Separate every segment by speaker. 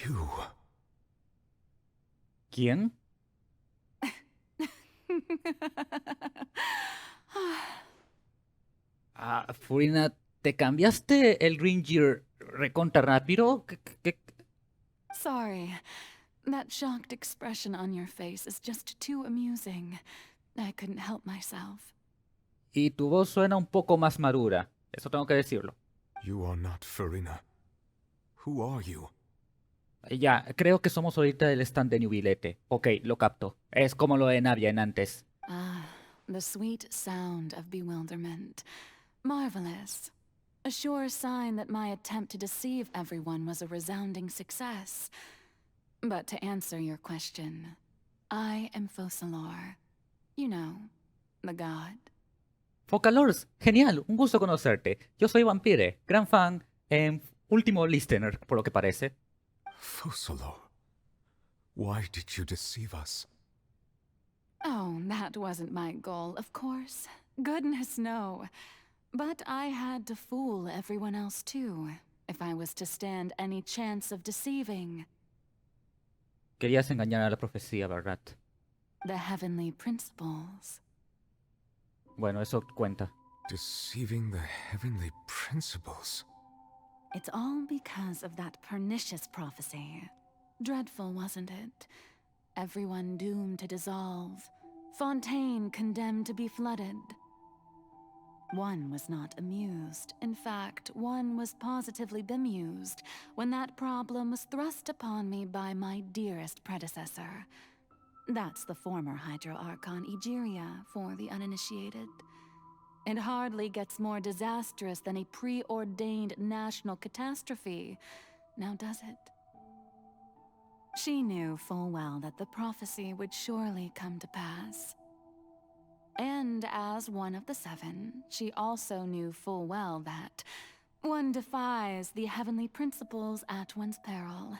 Speaker 1: You.
Speaker 2: ¿Quién? Furina, ¿te cambiaste el ring gear recontra rápido?
Speaker 3: Sorry. That shocked expression on your face is just too amusing. I couldn't help myself.
Speaker 2: Y tu voz suena un poco más madura. Eso tengo que decirlo.
Speaker 1: You are not Furina. Who are you?
Speaker 2: Ya, creo que somos ahorita el stand de Nubilete. Ok, lo capto. Es como lo de Navia en antes.
Speaker 3: Ah, the sweet sound of bewilderment. Marvelous. A sure sign that my attempt to deceive everyone was a resounding success. But to answer your question, I am Focalors. You know, the god.
Speaker 2: Focalors, genial, un gusto conocerte. Yo soy Vampire, gran fan, último listener, por lo que parece.
Speaker 1: Focalors. Why did you deceive us?
Speaker 3: Oh, that wasn't my goal, of course. Goodness, no. But I had to fool everyone else too, if I was to stand any chance of deceiving.
Speaker 2: Querías engañar a la profecía, ¿verdad?
Speaker 3: The heavenly principles.
Speaker 2: Bueno, eso cuenta.
Speaker 1: Deceiving the heavenly principles.
Speaker 3: It's all because of that pernicious prophecy. Dreadful, wasn't it? Everyone doomed to dissolve. Fontaine condemned to be flooded. One was not amused. In fact, one was positively bemused when that problem was thrust upon me by my dearest predecessor. That's the former Hydro-Archon Egeria for the uninitiated. It hardly gets more disastrous than a preordained national catastrophe, now does it? She knew full well that the prophecy would surely come to pass. And as one of the seven, she also knew full well that one defies the heavenly principles at one's peril.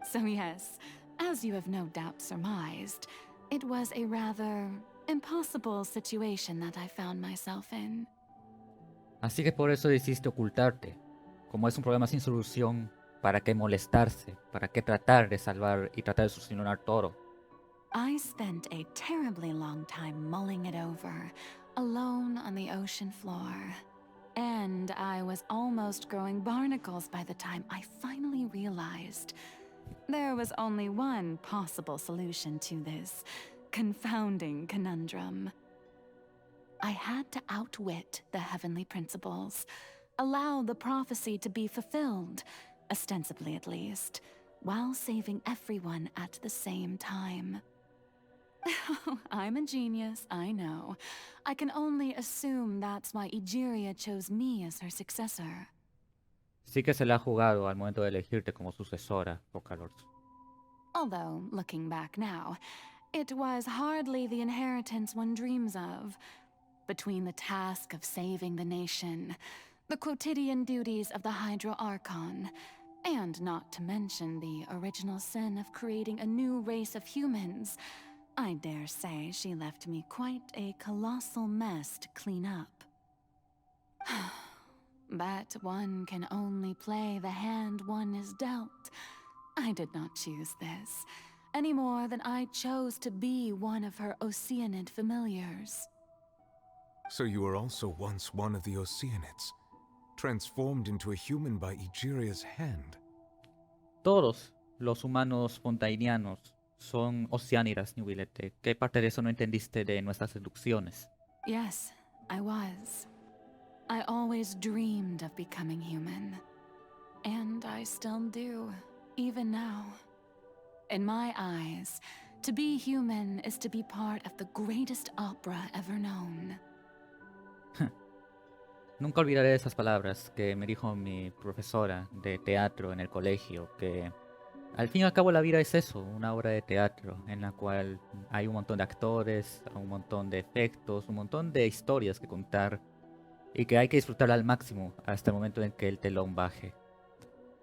Speaker 3: So yes, as you have no doubt surmised, it was a rather impossible situation that I found myself in.
Speaker 2: Así que por eso decidiste ocultarte. Como es un problema sin solución, ¿para qué molestarse? ¿Para qué tratar de salvar y tratar de solucionar todo?
Speaker 3: I spent a terribly long time mulling it over, alone on the ocean floor. And I was almost growing barnacles by the time I finally realized there was only one possible solution to this confounding conundrum. I had to outwit the heavenly principles, allow the prophecy to be fulfilled, ostensibly at least, while saving everyone at the same time. I'm a genius, I know. I can only assume that's why Egeria chose me as her successor.
Speaker 2: Sí que se la ha jugado al momento de elegirte como sucesora, Focalors.
Speaker 3: Although, looking back now, it was hardly the inheritance one dreams of. Between the task of saving the nation, the quotidian duties of the Hydro-Archon, and not to mention the original sin of creating a new race of humans, I dare say she left me quite a colossal mess to clean up. But one can only play the hand one is dealt. I did not choose this, any more than I chose to be one of her Oceanid familiars.
Speaker 1: So you were also once one of the Oceanids, transformed into a human by Egeria's hand.
Speaker 2: Todos los humanos fontainianos son oceánidas, Nubilete. ¿Qué parte de eso no entendiste de nuestras seducciones?
Speaker 3: Yes, I was. I always dreamed of becoming human. And I still do, even now. In my eyes, to be human is to be part of the greatest opera ever known.
Speaker 2: Nunca olvidaré esas palabras que me dijo mi profesora de teatro en el colegio, que al fin y al cabo la vida es eso, una obra de teatro en la cual hay un montón de actores, un montón de efectos, un montón de historias que contar y que hay que disfrutarla al máximo hasta el momento en que el telón baje.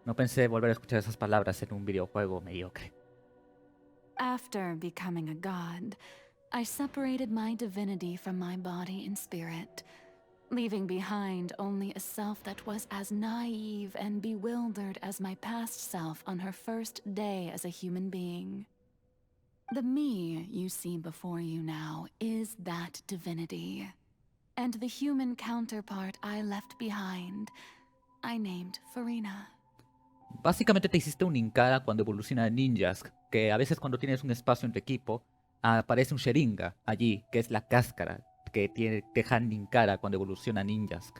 Speaker 2: No pensé volver a escuchar esas palabras en un videojuego mediocre.
Speaker 3: After becoming a god, I separated my divinity from my body and spirit. leaving behind only a self that was as naive and bewildered as my past self on her first day as a human being. The me you see before you now is that divinity. And the human counterpart I left behind, I named Furina.
Speaker 2: Básicamente te hiciste un Inkara cuando evoluciona Ninjask, que a veces cuando tienes un espacio en tu equipo, aparece un Sheringa allí, que es la cáscara que te deja Ninkara cuando evoluciona Ninjask.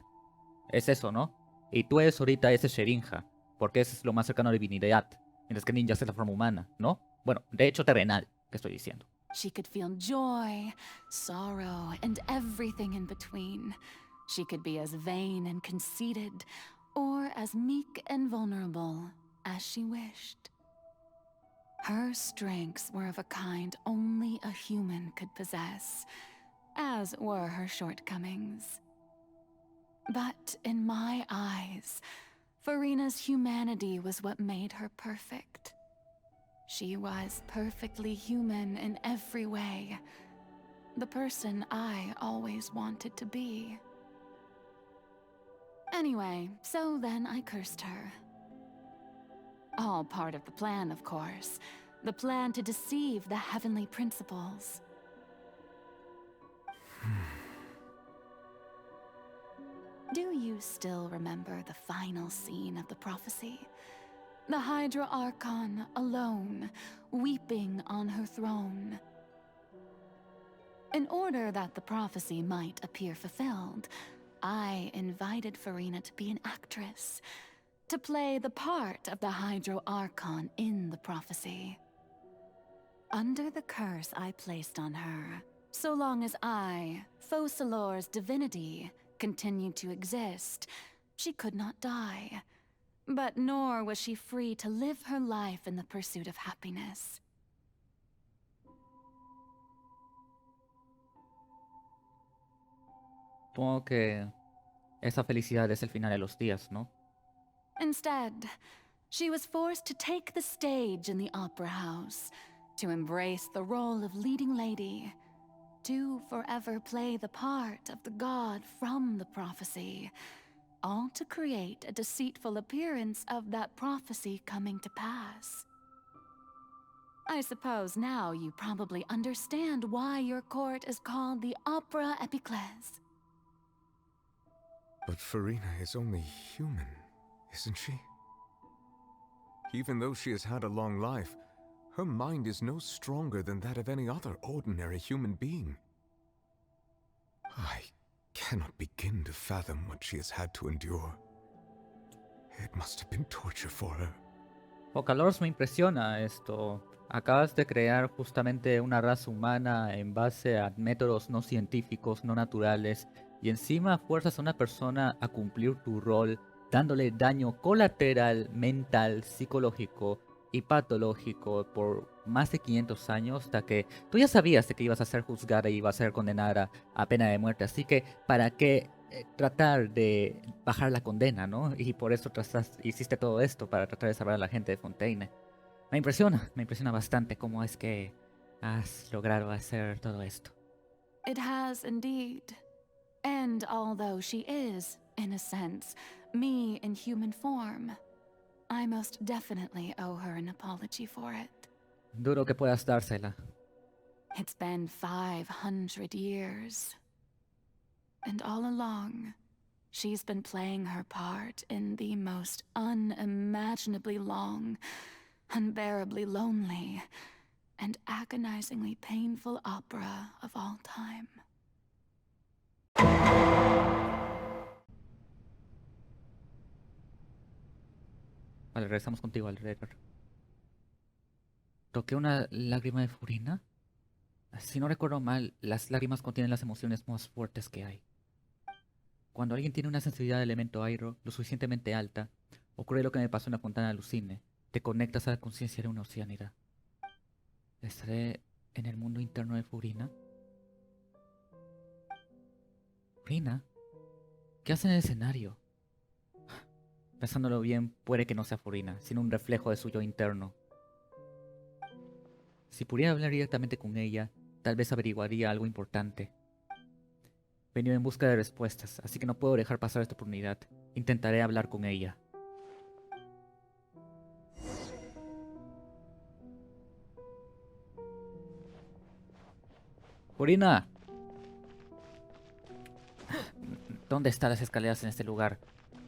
Speaker 2: Es eso, ¿no? Y tú eres ahorita ese Sheringa, porque ese es lo más cercano a la divinidad, mientras que Ninjask es la forma humana, ¿no? Bueno, de hecho terrenal, que estoy diciendo.
Speaker 3: She could feel joy, sorrow, and everything in between. She could be as vain and conceited, or as meek and vulnerable as she wished. Her strengths were of a kind only a human could possess, as were her shortcomings. But in my eyes, Furina's humanity was what made her perfect. She was perfectly human in every way. The person I always wanted to be. Anyway, so then I cursed her. All part of the plan, of course. The plan to deceive the heavenly principles. Do you still remember the final scene of the prophecy? The Hydra Archon, alone, weeping on her throne. In order that the prophecy might appear fulfilled, I invited Furina to be an actress, to play the part of the Hydra Archon in the prophecy. Under the curse I placed on her, so long as I, Focalors' divinity, continued to exist, she could not die. But nor was she free to live her life in the pursuit of happiness.
Speaker 2: Supongo que esa felicidad es el final de los días, ¿no?
Speaker 3: Instead, she was forced to take the stage in the opera house, to embrace the role of leading lady, to forever play the part of the god from the prophecy, all to create a deceitful appearance of that prophecy coming to pass. I suppose now you probably understand why your court is called the Opera Epiclese.
Speaker 1: But Furina is only human, isn't she? Even though she has had a long life, her mind is no stronger than that of any other ordinary human being. I cannot begin to fathom what she has had to endure. It must have been torture for her.
Speaker 2: Focalors, me impresiona esto. Acabas de crear justamente una raza humana en base a métodos no científicos, no naturales, y encima fuerzas a una persona a cumplir tu rol, dándole daño colateral, mental, psicológico y patológico por más de 500 años, hasta que tú ya sabías de que ibas a ser juzgada y ibas a ser condenada a pena de muerte, así que ¿para qué tratar de bajar la condena, ¿no? Y por eso hiciste todo esto, para tratar de salvar a la gente de Fontaine. Me impresiona bastante cómo es que has logrado hacer todo esto.
Speaker 3: It has indeed. And although she is, in a sense, me in human form, I most definitely owe her an apology for it.
Speaker 2: Duro que puedas dársela.
Speaker 3: It's been 500 years. And all along, she's been playing her part in the most unimaginably long, unbearably lonely, and agonizingly painful opera of all time.
Speaker 2: Vale, regresamos contigo, alrededor. ¿Toqué una lágrima de Furina? Si no recuerdo mal, las lágrimas contienen las emociones más fuertes que hay. Cuando alguien tiene una sensibilidad de elemento aire lo suficientemente alta, ocurre lo que me pasó en la Fontana alucine. Te conectas a la conciencia de una oceanidad. ¿Estaré en el mundo interno de Furina? ¿Furina? ¿Qué hace en el escenario? Pensándolo bien, puede que no sea Furina, sino un reflejo de su yo interno. Si pudiera hablar directamente con ella, tal vez averiguaría algo importante. Venido en busca de respuestas, así que no puedo dejar pasar esta oportunidad. Intentaré hablar con ella. Furina. ¿Dónde están las escaleras en este lugar?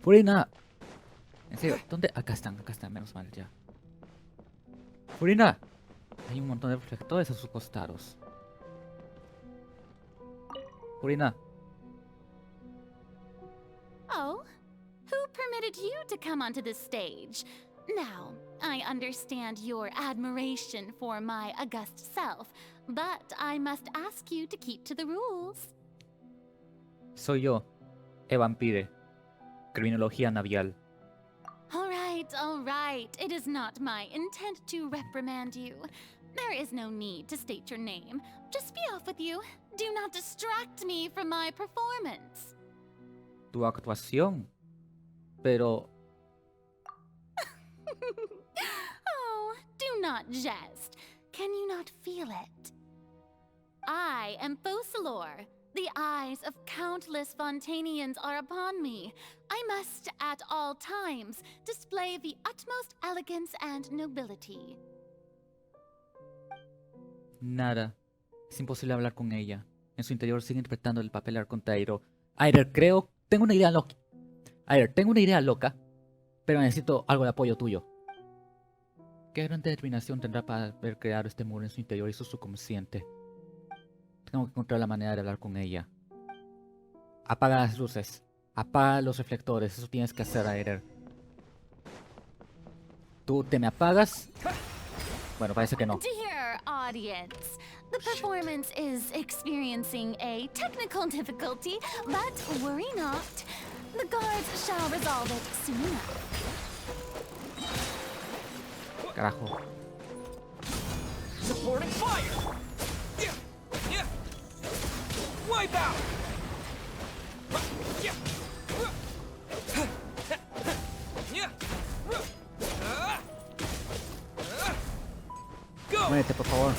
Speaker 2: Furina. En serio, ¿dónde? Acá están, menos mal ya. Furina. Hay un montón de reflectores a sus costados. Furina.
Speaker 3: Oh, who permitted you to come onto this stage? Now, I understand your admiration for my august self, but I must ask you to keep to the rules.
Speaker 2: Soy yo, Vampire. Criminología navial.
Speaker 3: All right. It is not my intent to reprimand you. There is no need to state your name. Just be off with you. Do not distract me from my performance.
Speaker 2: Tu actuación. Pero...
Speaker 3: Oh, do not jest. Can you not feel it? I am Focalors. The eyes of countless Fontainians are upon me. I must, at all times, display the utmost elegance and nobility.
Speaker 2: Nada. Es imposible hablar con ella. En su interior sigue interpretando el papel arcontairo. Aider, creo... Tengo una idea loca. Aider, tengo una idea loca, pero necesito algo de apoyo tuyo. ¿Qué gran determinación tendrá para haber creado este muro en su interior y su subconsciente? Tengo que encontrar la manera de hablar con ella. Apaga las luces. Apaga los reflectores. Eso tienes que hacer, Aider. ¿Tú te me apagas? Bueno, parece que no.
Speaker 3: Dear audience, the performance is experiencing a technical difficulty, but worry not. The guards shall resolve it soon enough.
Speaker 2: Carajo.
Speaker 4: Supporting fire! Wipe out!
Speaker 2: Muévete, por favor.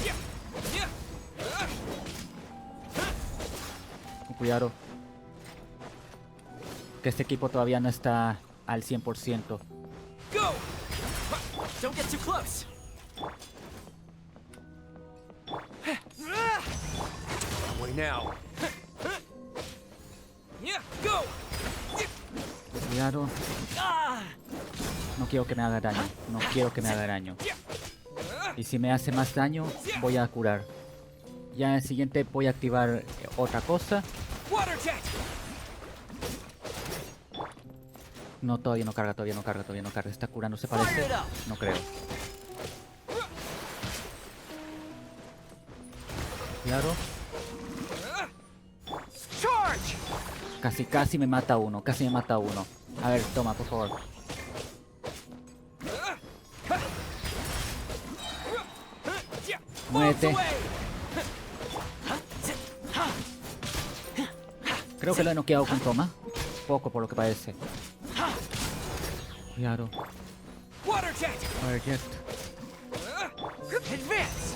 Speaker 2: Con cuidado. Que este equipo todavía no está al 100%.
Speaker 4: Go! Don't get too close. Way now. Yeah, go.
Speaker 2: Cuidado. No quiero que me haga daño. No quiero que me haga daño. Y si me hace más daño, voy a curar. Ya en el siguiente voy a activar otra cosa.
Speaker 4: Water jet.
Speaker 2: No, todavía no carga, todavía no carga, todavía no carga. Está curando, ¿se parece? No creo. Cuidado.
Speaker 4: Charge.
Speaker 2: Casi me mata uno, casi me mata uno. A ver, toma, por favor. Muévete. Creo que lo he noqueado con toma. Poco por lo que parece. Cuidado.
Speaker 4: Water jet.
Speaker 2: Water jet.
Speaker 4: Advance.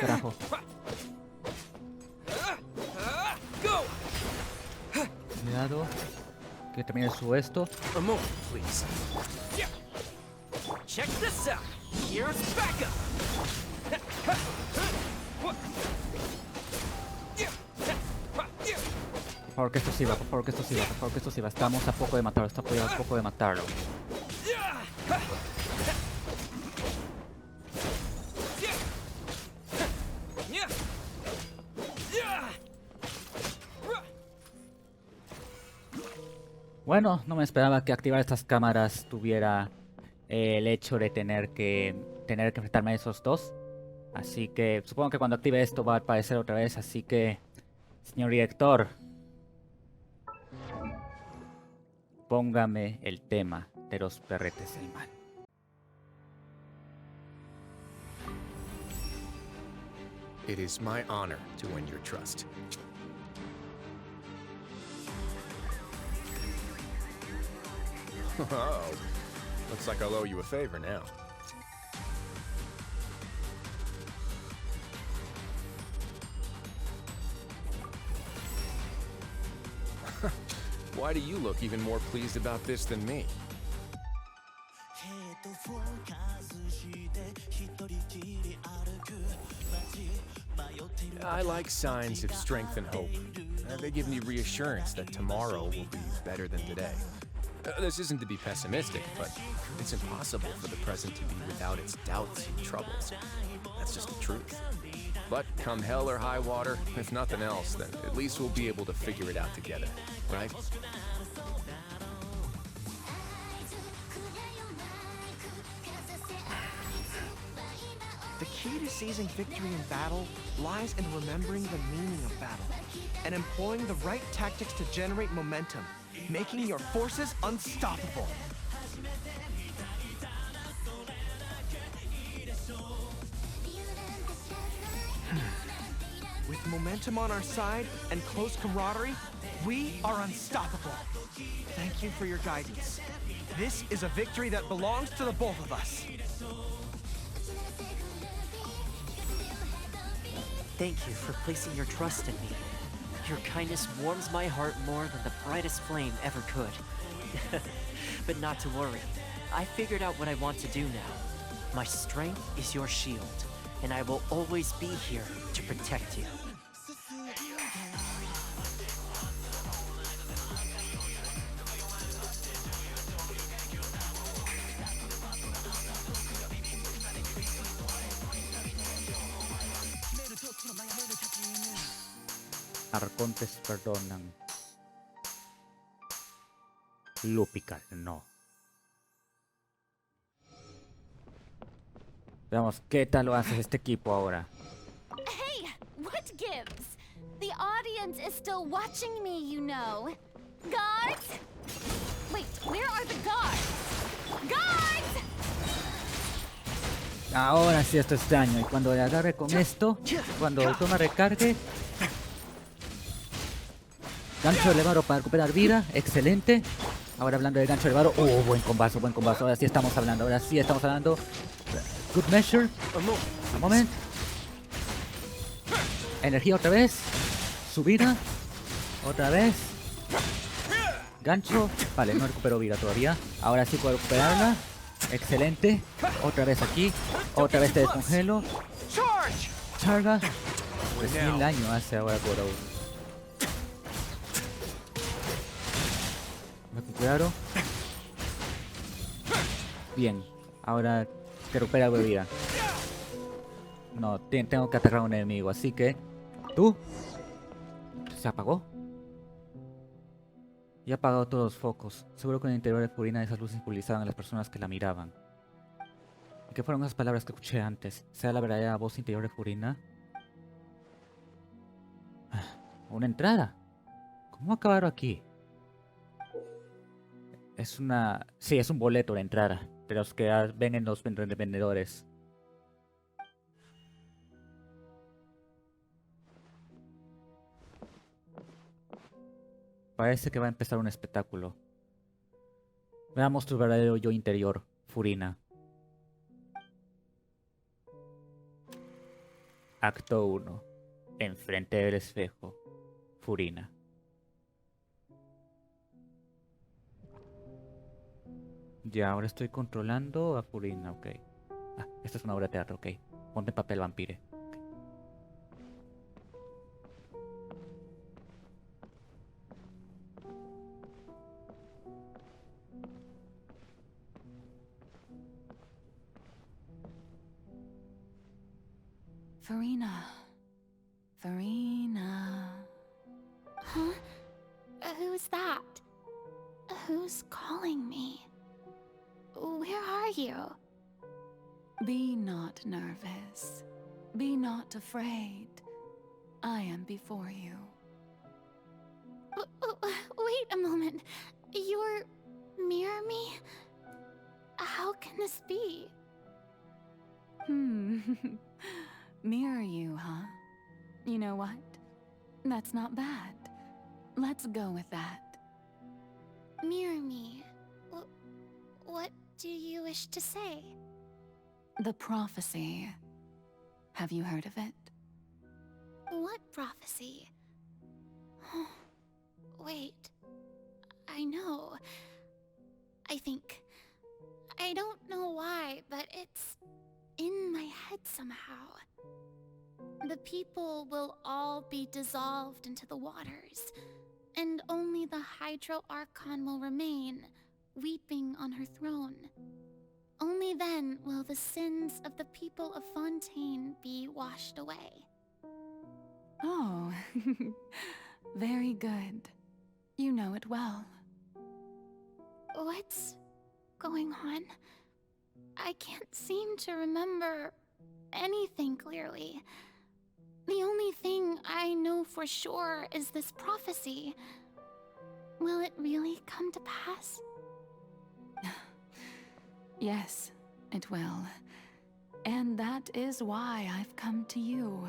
Speaker 2: Carajo.
Speaker 4: Go.
Speaker 2: Cuidado. Que termine su esto.
Speaker 4: A moment, please. Check this out. Here's backup.
Speaker 2: Por favor que esto sirva, por favor que esto sirva, por favor que esto sirva. Estamos a poco de matarlo, estamos a poco de matarlo. Bueno, no me esperaba que activar estas cámaras tuviera el hecho de tener que enfrentarme a esos dos. Así que supongo que cuando active esto va a aparecer otra vez. Así que, señor director, póngame el tema de los perretes del mal.
Speaker 5: It is my honor to win your trust. Oh, looks like I'll owe you a favor now. Why do you look even more pleased about this than me? I like signs of strength and hope. They give me reassurance that tomorrow will be better than today. This isn't to be pessimistic, but it's impossible for the present to be without its doubts and troubles. That's just the truth. But come hell or high water, if nothing else, then at least we'll be able to figure it out together, right?
Speaker 6: The key to seizing victory in battle lies in remembering the meaning of battle and employing the right tactics to generate momentum, making your forces unstoppable. With momentum on our side and close camaraderie, we are unstoppable. Thank you for your guidance. This is a victory that belongs to the both of us.
Speaker 7: Thank you for placing your trust in me. Your kindness warms my heart more than the brightest flame ever could. But not to worry. I figured out what I want to do now. My strength is your shield, and I will always be here to protect you.
Speaker 2: Arcontes perdonan. Lupical, no. Veamos qué tal lo hace este equipo ahora.
Speaker 3: Hey, what gives? The audience is still watching me, you know. Guards? Wait, where are the guards? Guards!
Speaker 2: Ahora sí esto es daño. Y cuando le agarre con esto, cuando toma recargue, gancho elevado para recuperar vida, excelente. Ahora hablando de gancho elevado, buen combazo, buen combazo. Ahora sí estamos hablando, Good measure. Un momento. Energía otra vez. Subida. Otra vez. Gancho. Vale, no recupero vida todavía. Ahora sí puedo recuperarla. Excelente. Otra vez aquí. Otra vez te descongelo. Charga. 3000 daño hace ahora por ahora. Me recupero. Bien. Ahora que recupera algo de vida. No, tengo que aterrar a un enemigo, así que... ¿Tú? ¿Se apagó? Ya ha apagado todos los focos. Seguro que en el interior de Furina esas luces impulsaban a las personas que la miraban. ¿Y qué fueron esas palabras que escuché antes? ¿Sea la verdadera voz interior de Furina? ¿Una entrada? ¿Cómo acabaron aquí? Es una... Sí, es un boleto de entrada. De los que ven en los vendedores. Parece que va a empezar un espectáculo. Veamos tu verdadero yo interior, Furina. Acto 1. Enfrente del espejo, Furina. Ya, ahora estoy controlando a Furina, ok. Ah, esta es una obra de teatro, ok. Ponte papel vampire. Okay.
Speaker 3: Furina. Furina. Huh? Who's that? Who's calling me? Where are you? Be not nervous. Be not afraid. I am before you. Wait a moment. You're mirror me? How can this be? Mirror you, huh? You know what? That's not bad. Let's go with that.
Speaker 8: Mirror me. What do you wish to say?
Speaker 3: The prophecy. Have you heard of it?
Speaker 8: What prophecy? Wait. I know. I think. I don't know why, but it's in my head somehow. The people will all be dissolved into the waters, and only the Hydro Archon will remain, weeping on her throne. Only then will the sins of the people of Fontaine be washed away.
Speaker 3: Oh, very good. You know it well.
Speaker 8: What's going on? I can't seem to remember anything clearly. The only thing I know for sure is this prophecy. Will it really come to pass?
Speaker 3: Yes, it will. And that is why I've come to you.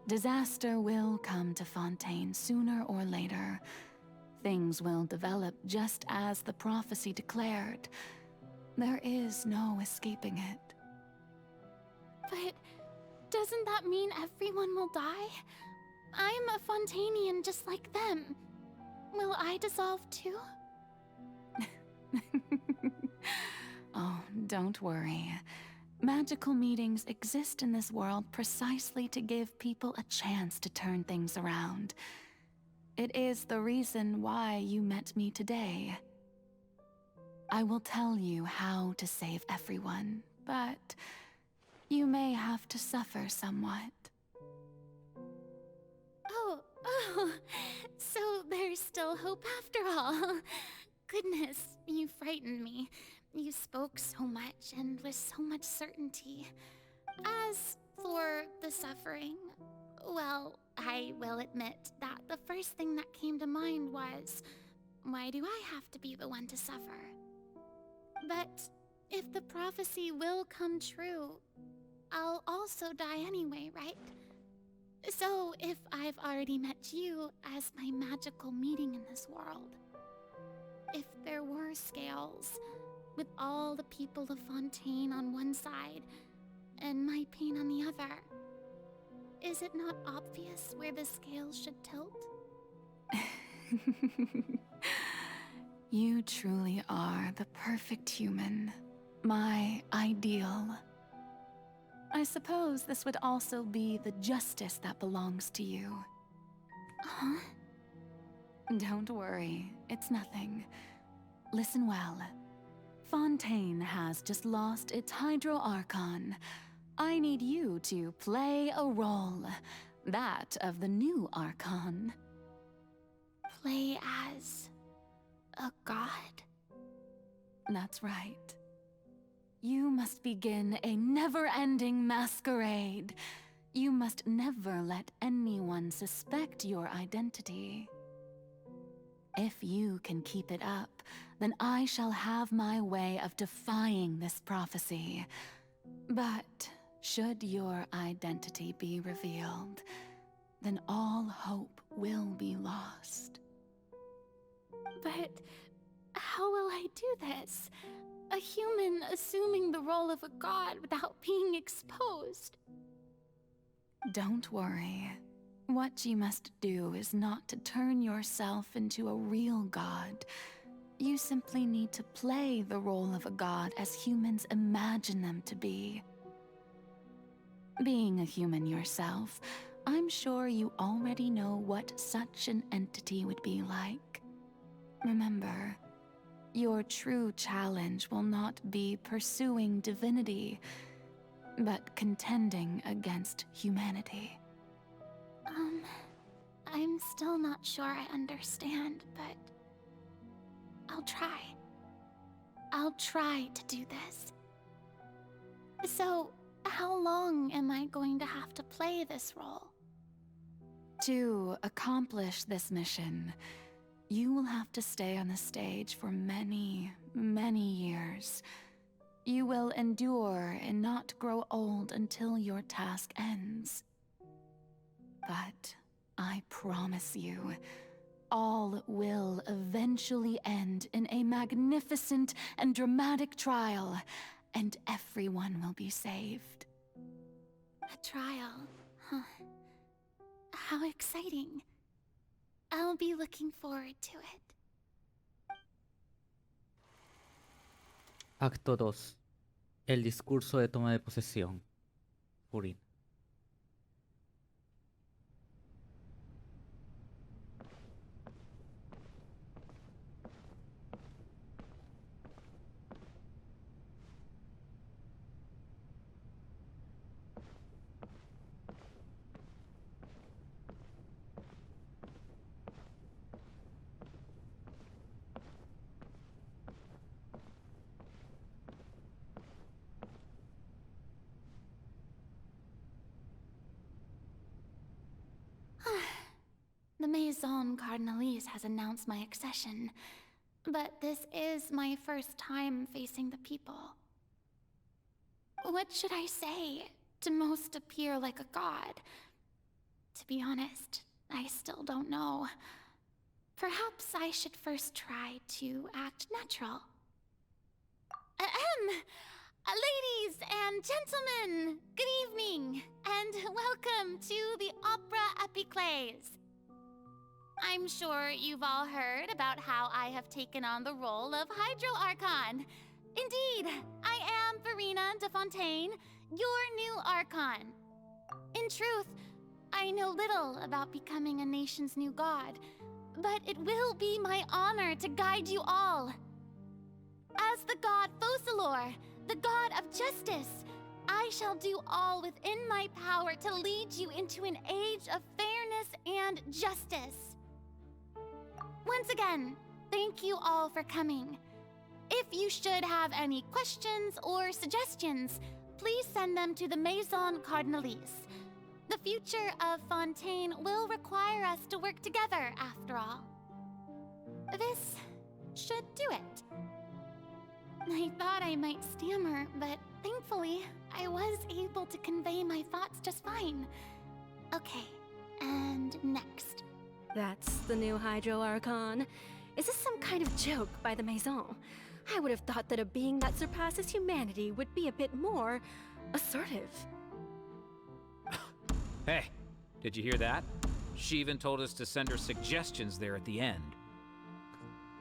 Speaker 3: Disaster will come to Fontaine sooner or later. Things will develop just as the prophecy declared. There is no escaping it.
Speaker 8: But doesn't that mean everyone will die? I'm a Fontainian just like them. Will I dissolve too?
Speaker 3: Oh, don't worry. Magical meetings exist in this world precisely to give people a chance to turn things around. It is the reason why you met me today. I will tell you how to save everyone, but you may have to suffer somewhat.
Speaker 8: Oh, so there's still hope after all. Goodness, you frightened me. You spoke so much and with so much certainty. As for the suffering, well, I will admit that the first thing that came to mind was, why do I have to be the one to suffer? But if the prophecy will come true, I'll also die anyway, right? So if I've already met you as my magical meeting in this world, if there were scales, with all the people of Fontaine on one side and my pain on the other, is it not obvious where the scales should tilt?
Speaker 3: You truly are the perfect human, my ideal. I suppose this would also be the justice that belongs to you.
Speaker 8: Huh?
Speaker 3: Don't worry, it's nothing. Listen well. Fontaine has just lost its Hydro Archon. I need you to play a role, that of the new Archon.
Speaker 8: Play as a god?
Speaker 3: That's right. You must begin a never-ending masquerade. You must never let anyone suspect your identity. If you can keep it up, then I shall have my way of defying this prophecy. But should your identity be revealed, then all hope will be lost.
Speaker 8: But how will I do this? A human assuming the role of a god without being exposed.
Speaker 3: Don't worry. What you must do is not to turn yourself into a real god. You simply need to play the role of a god as humans imagine them to be. Being a human yourself, I'm sure you already know what such an entity would be like. Remember, your true challenge will not be pursuing divinity, but contending against humanity.
Speaker 8: I'm still not sure I understand, but I'll try. I'll try to do this. So, how long am I going to have to play this role?
Speaker 3: To accomplish this mission, you will have to stay on the stage for many, many years. You will endure and not grow old until your task ends. But I promise you, all will eventually end in a magnificent and dramatic trial, and everyone will be saved.
Speaker 8: A trial, huh? How exciting. I'll be looking forward to it.
Speaker 2: Acto 2. El discurso de toma de posesión. Furina.
Speaker 8: The Maison Cardinalise has announced my accession, but this is my first time facing the people. What should I say to most appear like a god? To be honest, I still don't know. Perhaps I should first try to act natural. Ladies and gentlemen, good evening, and welcome to the Opera Epiclese. I'm sure you've all heard about how I have taken on the role of Hydro Archon. Indeed, I am Furina de Fontaine, your new Archon. In truth, I know little about becoming a nation's new god, but it will be my honor to guide you all. As the god Focalors, the god of justice, I shall do all within my power to lead you into an age of fairness and justice. Once again, thank you all for coming. If you should have any questions or suggestions, please send them to the Maison Cardinalise. The future of Fontaine will require us to work together, after all. This should do it. I thought I might stammer, but thankfully, I was able to convey my thoughts just fine. Okay, and next.
Speaker 9: That's the new Hydro Archon. Is this some kind of joke by the Maison? I would have thought that a being that surpasses humanity would be a bit more assertive.
Speaker 10: Hey, did you hear that? She even told us to send her suggestions there at the end.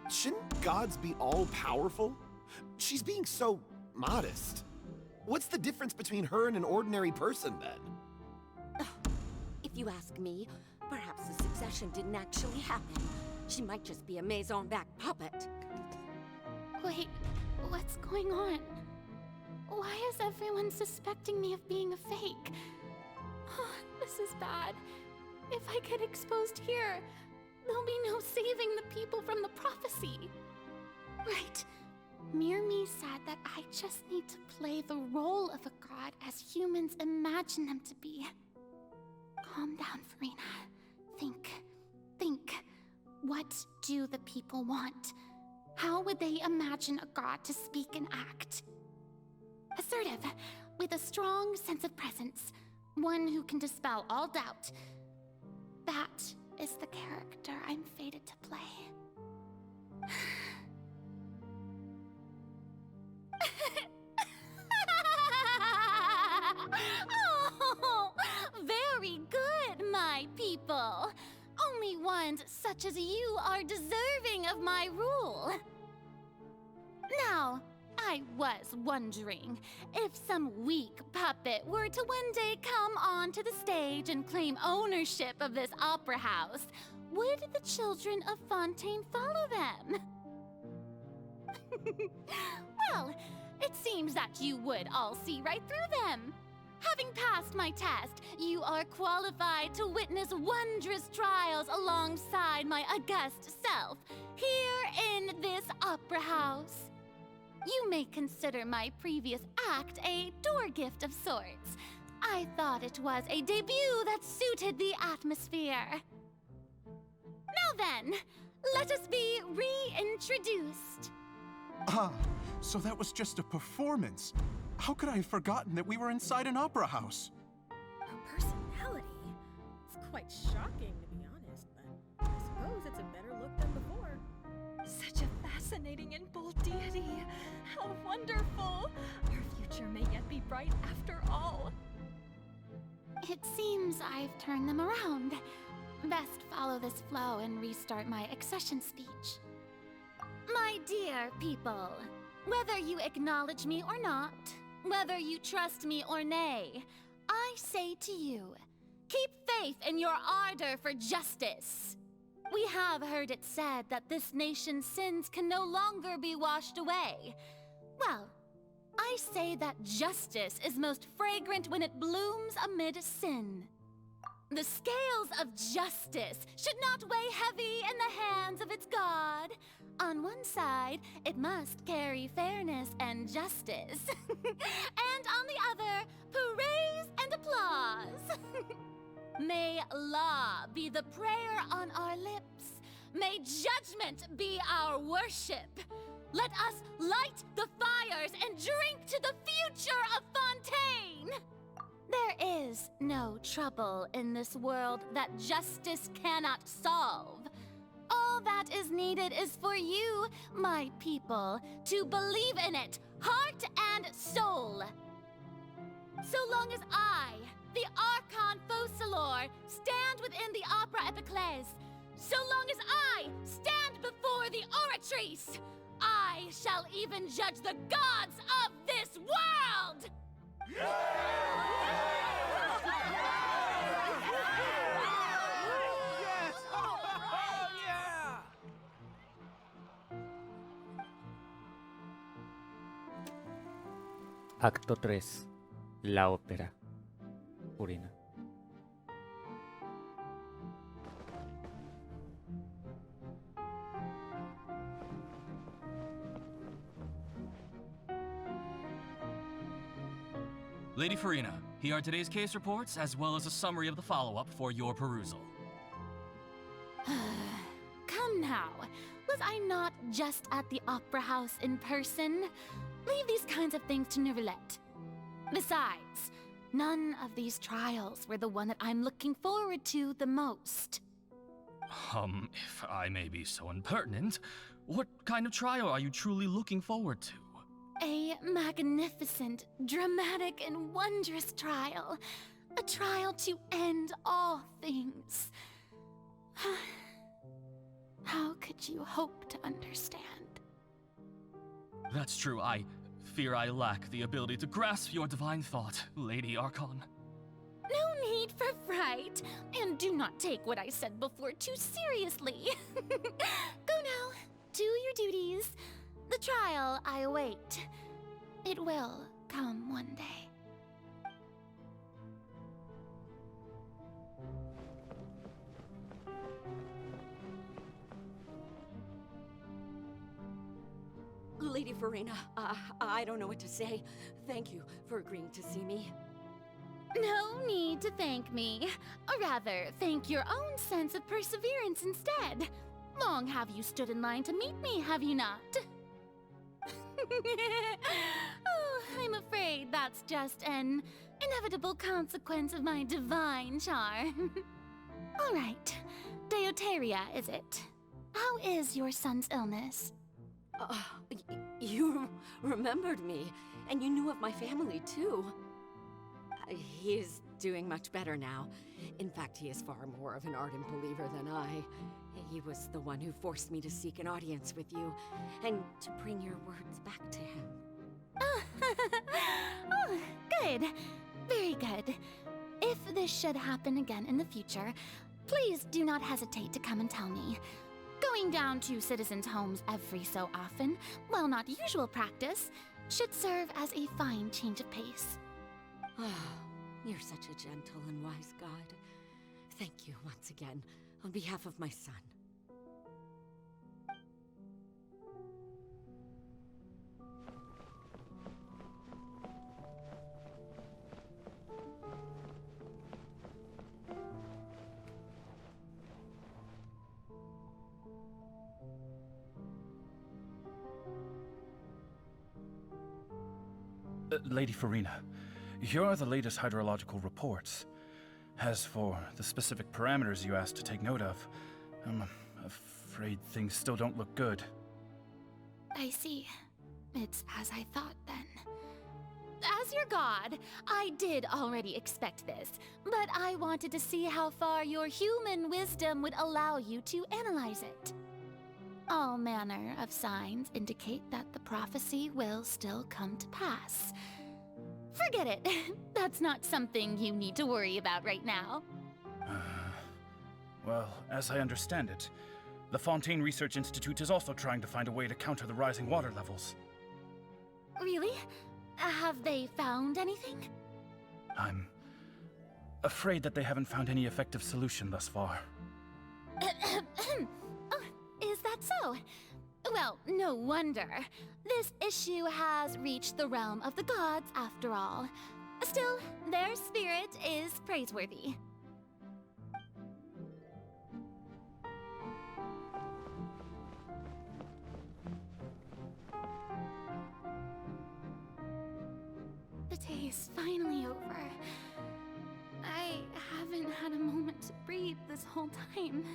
Speaker 11: Shouldn't gods be all-powerful? She's being so modest. What's the difference between her and an ordinary person, then?
Speaker 12: If you ask me, perhaps the succession didn't actually happen. She might just be a Maison-backed puppet.
Speaker 8: Wait, what's going on? Why is everyone suspecting me of being a fake? Oh, this is bad. If I get exposed here, there'll be no saving the people from the prophecy. Right. Mirmi said that I just need to play the role of a god as humans imagine them to be. Calm down, Furina. Think. What do the people want? How would they imagine a god to speak and act? Assertive, with a strong sense of presence. One who can dispel all doubt. That is the character I'm fated to play. Oh, very good, my people. Only ones such as you are deserving of my rule. Now, I was wondering if some weak puppet were to one day come onto the stage and claim ownership of this opera house, would the children of Fontaine follow them? Well, it seems that you would all see right through them. Having passed my test, you are qualified to witness wondrous trials alongside my august self, here in this opera house. You may consider my previous act a door gift of sorts. I thought it was a debut that suited the atmosphere. Now then, let us be reintroduced.
Speaker 13: Ah, so that was just a performance. How could I have forgotten that we were inside an opera house?
Speaker 14: A personality? It's quite shocking, to be honest, but I suppose it's a better look than before.
Speaker 9: Such a fascinating and bold deity. How wonderful! Our future may yet be bright after all.
Speaker 8: It seems I've turned them around. Best follow this flow and restart my accession speech. My dear people, Whether you acknowledge me or not, whether you trust me or nay, I say to you, keep faith in your ardor for justice. We have heard it said that this nation's sins can no longer be washed away. Well, I say that justice is most fragrant when it blooms amid sin. The scales of justice should not weigh heavy in the hands of its God. On one side, it must carry fairness and justice. And on the other, praise and applause. May law be the prayer on our lips. May judgment be our worship. Let us light the fires and drink to the future of Fontaine. There is no trouble in this world that justice cannot solve. All that is needed is for you, my people, to believe in it, heart and soul. So long as I, the Archon Focalors, stand within the Opera Epiclese, so long as I stand before the Oratrice, I shall even judge the gods of this world!
Speaker 2: Acto 3. La ópera. Furina.
Speaker 15: Lady Furina, here are today's case reports, as well as a summary of the follow-up for your perusal.
Speaker 8: Come now, was I not just at the Opera House in person? Leave these kinds of things to Narwal. Besides, none of these trials were the one that I'm looking forward to the most.
Speaker 15: If I may be so impertinent, what kind of trial are you truly looking forward to?
Speaker 8: A magnificent, dramatic, and wondrous trial. A trial to end all things. How could you hope to understand?
Speaker 15: That's true. I fear I lack the ability to grasp your divine thought, Lady Archon.
Speaker 8: No need for fright, and do not take what I said before too seriously. Go now, do your duties. The trial I await. It will come one day.
Speaker 12: Lady Furina, I don't know what to say. Thank you for agreeing to see me.
Speaker 8: No need to thank me. Or rather, thank your own sense of perseverance instead. Long have you stood in line to meet me, have you not? Oh, I'm afraid that's just an inevitable consequence of my divine charm. All right, Deuteria, is it? How is your son's illness?
Speaker 12: You remembered me, and you knew of my family, too. He is doing much better now. In fact, he is far more of an ardent believer than I. He was the one who forced me to seek an audience with you, and to bring your words back to him.
Speaker 8: Oh, good. Very good. If this should happen again in the future, please do not hesitate to come and tell me. Going down to citizens' homes every so often, while not usual practice, should serve as a fine change of pace.
Speaker 12: You're such a gentle and wise god. Thank you once again, on behalf of my son.
Speaker 15: Lady Furina, here are the latest hydrological reports. As for the specific parameters you asked to take note of, I'm afraid things still don't look good.
Speaker 8: I see. It's as I thought, then. As your god, I did already expect this, but I wanted to see how far your human wisdom would allow you to analyze it. All manner of signs indicate that the prophecy will still come to pass. Forget it. That's not something you need to worry about right now.
Speaker 15: Well, as I understand it, the Fontaine Research Institute is also trying to find a way to counter the rising water levels.
Speaker 8: Really? Have they found anything?
Speaker 15: I'm afraid that they haven't found any effective solution thus far.
Speaker 8: Oh, is that so? Well, no wonder. This issue has reached the realm of the gods, after all. Still, their spirit is praiseworthy. The day is finally over. I haven't had a moment to breathe this whole time.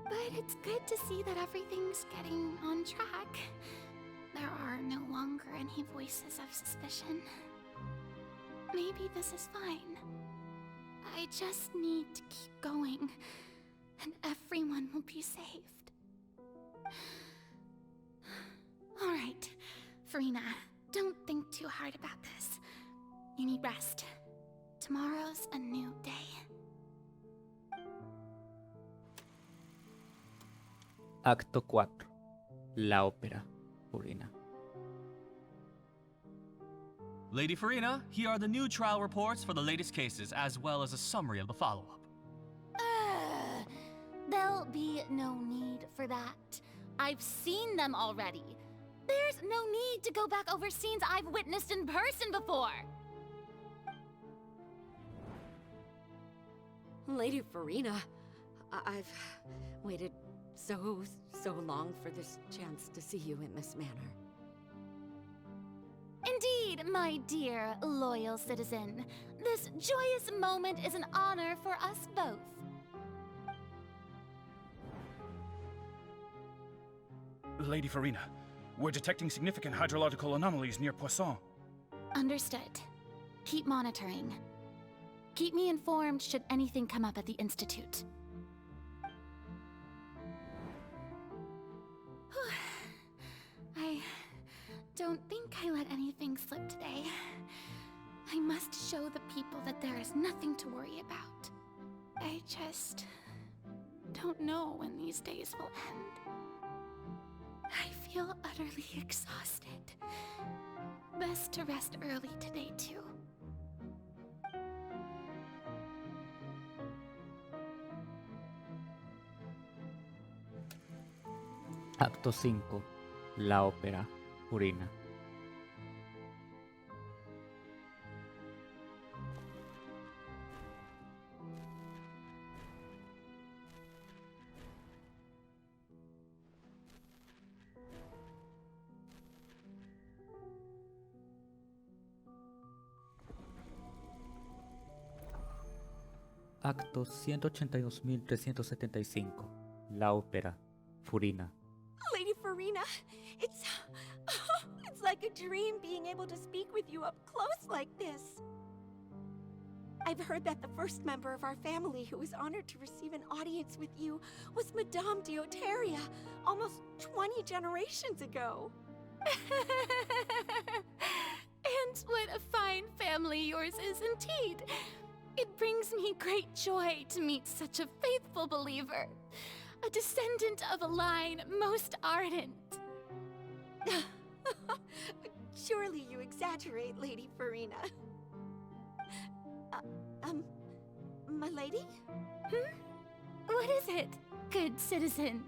Speaker 8: But it's good to see that everything's getting on track. There are no longer any voices of suspicion. Maybe this is fine. I just need to keep going, and everyone will be saved. Alright, Furina, don't think too hard about this. You need rest. Tomorrow's a new day.
Speaker 2: Acto 4. La ópera, Furina.
Speaker 16: Lady Furina, here are the new trial reports for the latest cases, as well as a summary of the follow-up.
Speaker 8: There'll be no need for that. I've seen them already. There's no need to go back over scenes I've witnessed in person before.
Speaker 12: Lady Furina, I've waited so long for this chance to see you in this manner.
Speaker 8: Indeed, my dear, loyal citizen. This joyous moment is an honor for us both.
Speaker 15: Lady Furina, we're detecting significant hydrological anomalies near Poisson.
Speaker 8: Understood. Keep monitoring. Keep me informed should anything come up at the Institute. I don't think I let anything slip today. I must show the people that there is nothing to worry about. I just don't know when these days will end. I feel utterly exhausted. Best to rest early today, too.
Speaker 2: Acto 5. La ópera, Furina. Acto 182.375. La ópera, Furina.
Speaker 17: Lady Furina, it's like a dream being able to speak with you up close like this. I've heard that the first member of our family who was honored to receive an audience with you was Madame Dioteria, almost 20 generations ago.
Speaker 8: And what a fine family yours is indeed. It brings me great joy to meet such a faithful believer. A descendant of a line most ardent.
Speaker 17: Surely you exaggerate, Lady Furina. My lady?
Speaker 8: What is it, good citizen?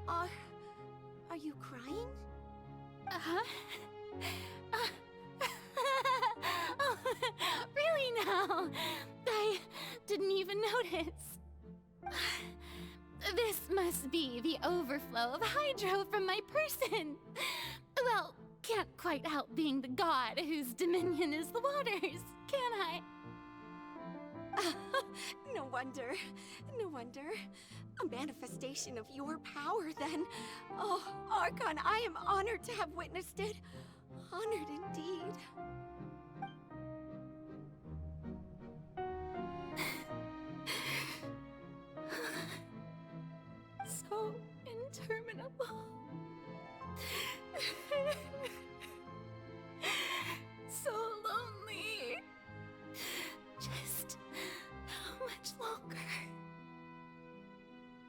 Speaker 17: Are you crying?
Speaker 8: Oh, really now? I didn't even notice. This must be the overflow of hydro from my person. Well, can't quite help being the god whose dominion is the waters, can I?
Speaker 17: No wonder. No wonder. A manifestation of your power, then. Oh, Archon, I am honored to have witnessed it. Honored indeed.
Speaker 3: so interminable. So lonely. Just how much longer?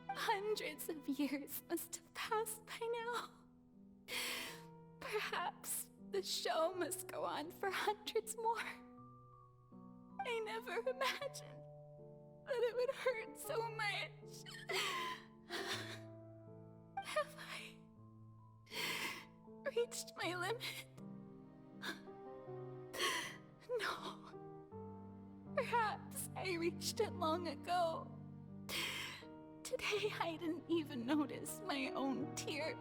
Speaker 3: Hundreds of years must have passed by now. Perhaps the show must go on for hundreds more. I never imagined that it would hurt so much. Have I reached my limit? No. Perhaps I reached it long ago. Today I didn't even notice my own tears.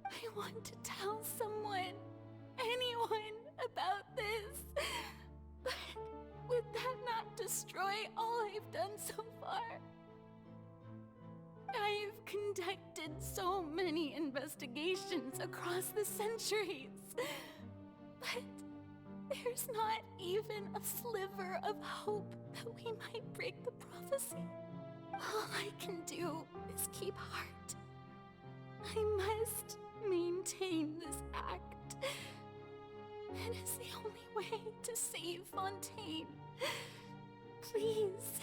Speaker 3: I want to tell someone, anyone, about this. But would that not destroy all I've done so far? I've conducted so many investigations across the centuries. But there's not even a sliver of hope that we might break the prophecy. All I can do is keep heart. I must maintain this act. It is the only way to save Fontaine. Please,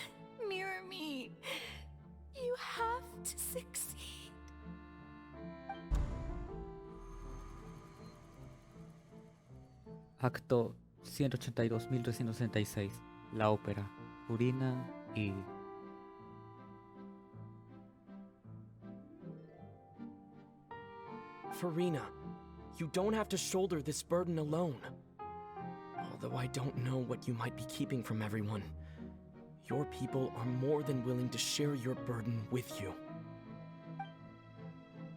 Speaker 3: mirror me. You have to succeed.
Speaker 2: Acto 182.366. La ópera. Furina y...
Speaker 6: Furina, you don't have to shoulder this burden alone. Although I don't know what you might be keeping from everyone, your people are more than willing to share your burden with you.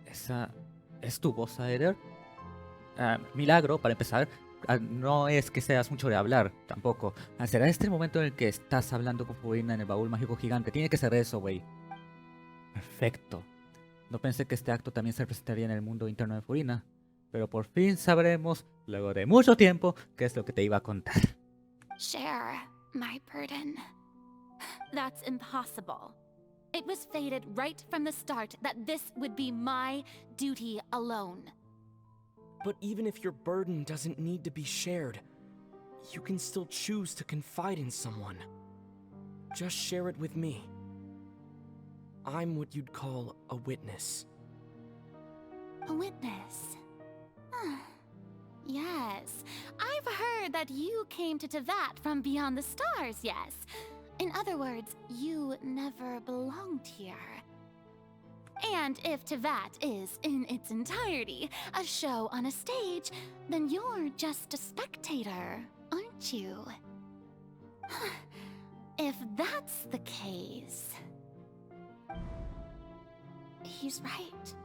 Speaker 2: ¿Esa es tu voz, Aether? Milagro, para empezar. No es que seas mucho de hablar, tampoco. ¿Será este el momento en el que estás hablando con Furina en el baúl mágico gigante? Tiene que ser eso, güey. Perfecto. No pensé que este acto también se presentaría en el mundo interno de Furina, pero por fin sabremos, luego de mucho tiempo, qué es lo que te iba a contar.
Speaker 8: Share my burden. That's impossible. It was fated right from the start that this would be my duty alone.
Speaker 6: But even if your burden doesn't need to be shared, you can still choose to confide in someone. Just share it with me. I'm what you'd call a witness.
Speaker 8: A witness? Yes. I've heard that you came to Tevat from beyond the stars, yes. In other words, you never belonged here. And if Tevat is, in its entirety, a show on a stage, then you're just a spectator, aren't you? If that's the case... He's right.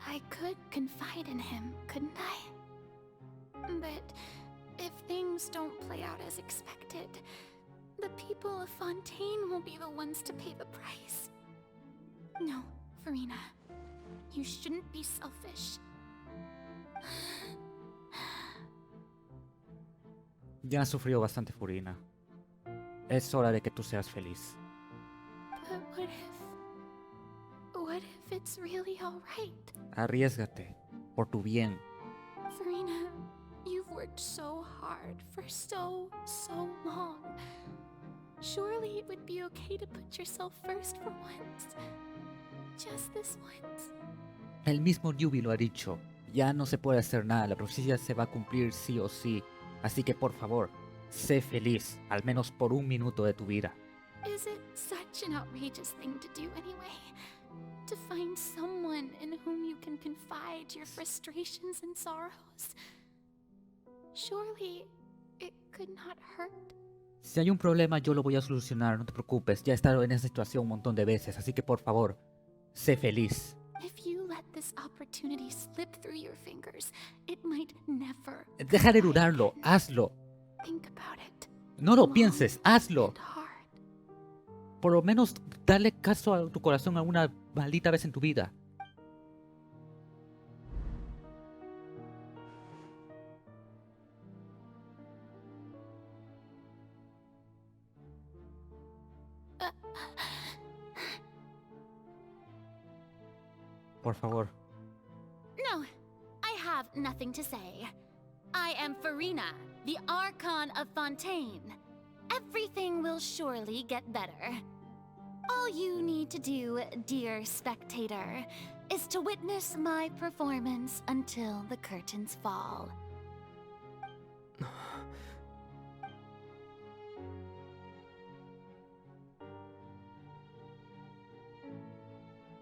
Speaker 8: I could confide in him, couldn't I? But if things don't play out as expected, the people of Fontaine will be the ones to pay the price. No, Furina. You shouldn't be selfish.
Speaker 2: Ya has sufrido bastante, Furina. Es hora de que tú seas feliz.
Speaker 8: But what if it's really alright?
Speaker 2: Arriésgate, por tu bien.
Speaker 8: Furina, you've worked so hard for so long. Surely it would be okay to put yourself first for once. Just this once.
Speaker 2: El mismo Yubi lo ha dicho. Ya no se puede hacer nada, la profecía se va a cumplir sí o sí. Así que por favor, sé feliz, al menos por un minuto de tu vida.
Speaker 8: Is it such an outrageous thing to do anyway? To find someone in whom you can confide your frustrations and sorrows? Surely it could not hurt.
Speaker 2: Si hay un problema, yo lo voy a solucionar, no te preocupes. Ya he estado en esa situación un montón de veces, así que por favor, sé feliz.
Speaker 8: If you let this opportunity slip through your fingers, it might never.
Speaker 2: Deja de dudarlo, hazlo.
Speaker 8: Think about it.
Speaker 2: No lo pienses, hazlo. Por lo menos dale caso a tu corazón alguna maldita vez en tu vida. por favor.
Speaker 8: No, I have nothing to say. I am Furina, the Archon of Fontaine. Everything will surely get better. All you need to do, dear spectator, is to witness my performance until the curtains fall.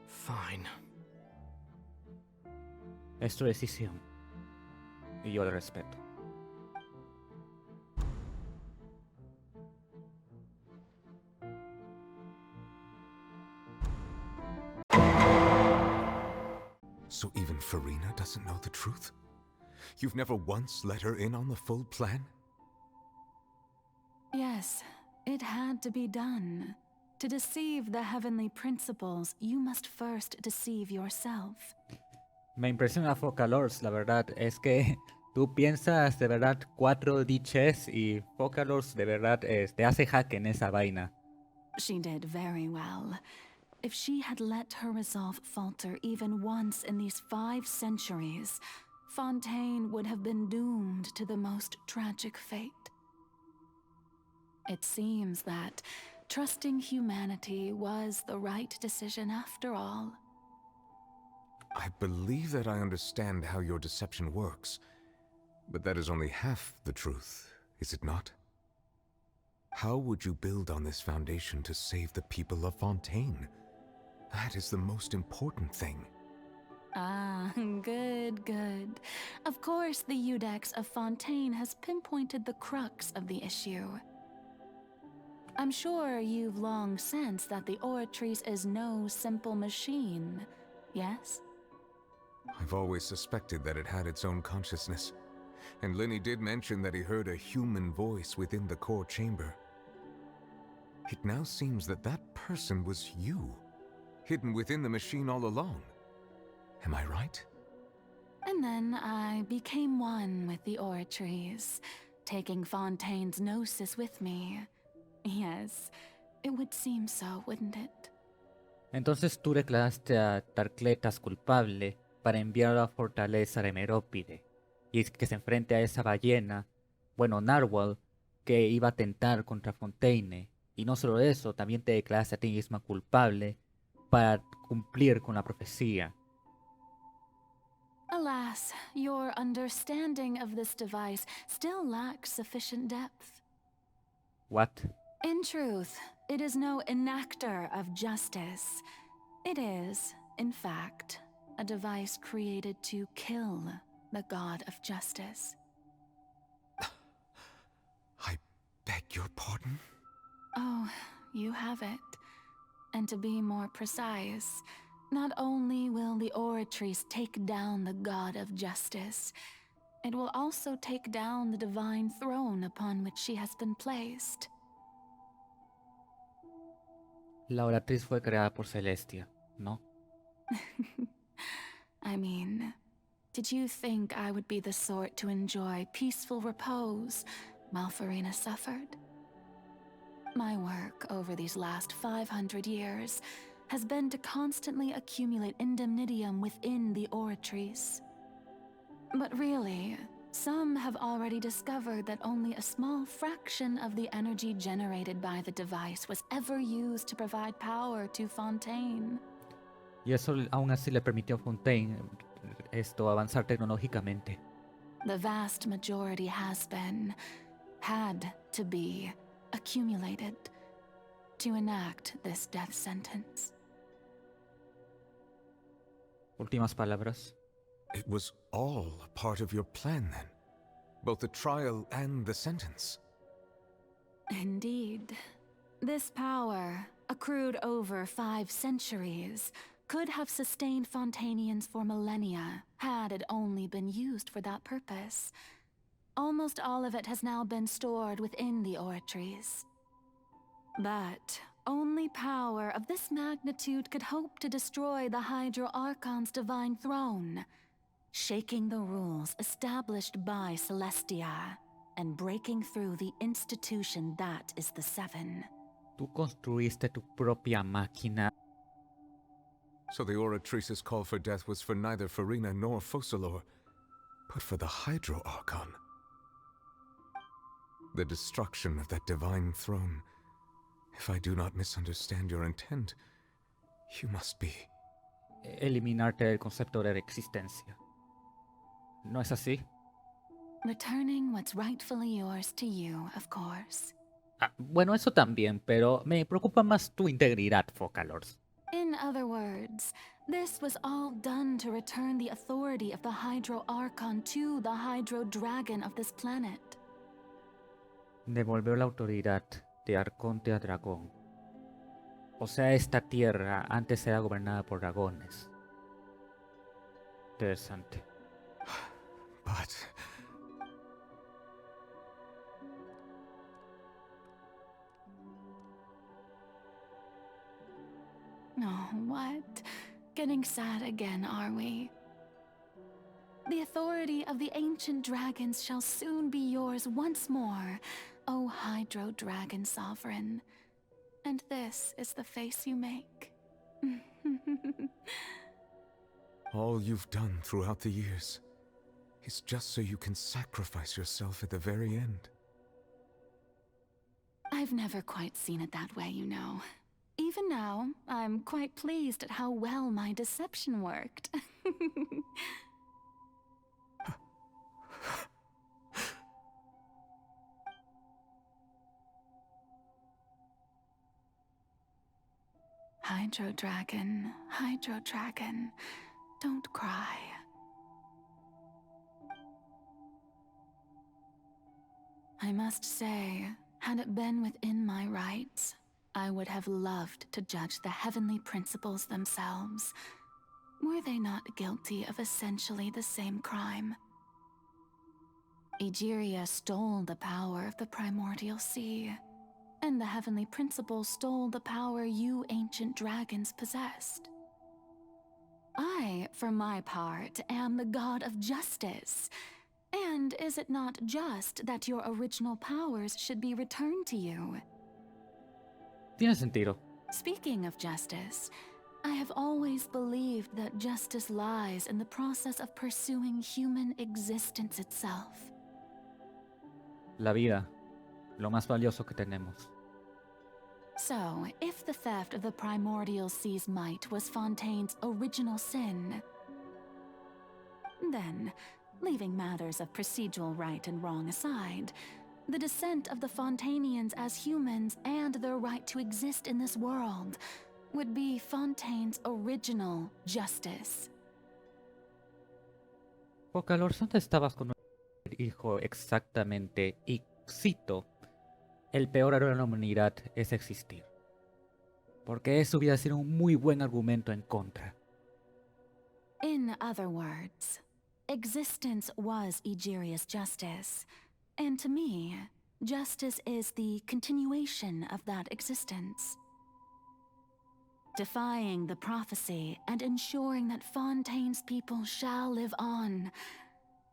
Speaker 6: Fine.
Speaker 2: Es tu decisión. Y yo la respeto.
Speaker 1: So even Furina doesn't know the truth? You've never once let her in on the full plan?
Speaker 3: Yes, it had to be done. To deceive the heavenly principles, you must first deceive yourself.
Speaker 2: Me impresiona Focalors, la verdad, es que tú piensas de verdad 4 diches y Focalors de verdad te hace hack en esa vaina.
Speaker 3: She did very well. If she had let her resolve falter even once in these 5 centuries, Fontaine would have been doomed to the most tragic fate. It seems that trusting humanity was the right decision after all.
Speaker 1: I believe that I understand how your deception works, but that is only half the truth, is it not? How would you build on this foundation to save the people of Fontaine? That is the most important thing.
Speaker 3: Ah, good. Of course, the Iudex of Fontaine has pinpointed the crux of the issue. I'm sure you've long sensed that the Oratrice is no simple machine, yes?
Speaker 1: I've always suspected that it had its own consciousness, and Lenny did mention that he heard a human voice within the core chamber. It now seems that that person was you, hidden within the machine all along. Am I right?
Speaker 3: And then I became one with the Oratrice, taking Fontaine's gnosis with me. Yes, it would seem so, wouldn't it?
Speaker 2: Entonces tú declaraste a Tarcletas culpable para enviarlo a la fortaleza de Merópide y que se enfrente a esa ballena, bueno, Narwal, que iba a tentar contra Fontaine. Y no solo eso, también te declaraste a ti misma culpable para cumplir con la profecía.
Speaker 3: Alas, your understanding of this device still lacks sufficient depth.
Speaker 2: What?
Speaker 3: In truth, it is no enactor of justice. It is, in fact, a device created to kill the god of justice.
Speaker 1: I beg your pardon?
Speaker 3: Oh, you have it. And to be more precise, not only will the Oratrice take down the god of justice, it will also take down the divine throne upon which she has been placed.
Speaker 2: La Oratriz fue creada por Celestia, ¿no?
Speaker 3: I mean, did you think I would be the sort to enjoy peaceful repose while Furina suffered? My work over these last 500 years has been to constantly accumulate indemnitium within the Oratrice. But really, some have already discovered that only a small fraction of the energy generated by the device was ever used to provide power to Fontaine.
Speaker 2: Y eso aún así le permitió a Fontaine avanzar tecnológicamente.
Speaker 3: The vast majority had to be accumulated to enact this death sentence.
Speaker 2: Últimas palabras.
Speaker 1: It was all a part of your plan then? Both the trial and the sentence?
Speaker 3: Indeed. This power, accrued over 5 centuries, could have sustained Fontainians for millennia, had it only been used for that purpose. Almost all of it has now been stored within the Oratrice. But only power of this magnitude could hope to destroy the Hydro Archon's divine throne, shaking the rules established by Celestia, and breaking through the institution that is the Seven.
Speaker 2: Tú construiste tu propia máquina.
Speaker 1: So the oratrice's call for death was for neither Furina nor Focalors, but for the Hydro Archon. The destruction of that divine throne. If I do not misunderstand your intent, you must be...
Speaker 2: Eliminarte el concepto de existencia. ¿No es así?
Speaker 3: Returning what's rightfully yours to you, of course.
Speaker 2: Ah, bueno, eso también, pero me preocupa más tu integridad, Focalors.
Speaker 3: In other words, this was all done to return the authority of the Hydro Archon to the Hydro Dragon of this planet.
Speaker 2: Devolver la autoridad de Arconte a Dragón. O sea, esta tierra antes era gobernada por dragones. Interesante.
Speaker 1: But...
Speaker 3: Oh, what? Getting sad again, are we? The authority of the ancient dragons shall soon be yours once more, O Hydro Dragon Sovereign. And this is the face you make.
Speaker 1: all you've done throughout the years is just so you can sacrifice yourself at the very end.
Speaker 3: I've never quite seen it that way, you know. Even now, I'm quite pleased at how well my deception worked. Hydro Dragon, don't cry. I must say, had it been within my rights, I would have loved to judge the heavenly principles themselves. Were they not guilty of essentially the same crime? Egeria stole the power of the primordial sea, and the heavenly principles stole the power you ancient dragons possessed. I, for my part, am the god of justice. And is it not just that your original powers should be returned to you?
Speaker 2: Tiene sentido.
Speaker 3: Speaking of justice, I have always believed that justice lies in the process of pursuing human existence itself.
Speaker 2: La vida, lo más valioso que tenemos.
Speaker 3: So, if the theft of the primordial sea's might was Fontaine's original sin, then, leaving matters of procedural right and wrong aside, the descent of the Fontainians as humans and their right to exist in this world would be Fontaine's original justice.
Speaker 2: Focalors, ¿dónde estabas cuando dijo exactamente, y cito, el peor error de la humanidad es existir? Porque eso hubiera sido un muy buen argumento en contra.
Speaker 3: In other words, existence was Egeria's justice, and to me, justice is the continuation of that existence. Defying the prophecy and ensuring that Fontaine's people shall live on,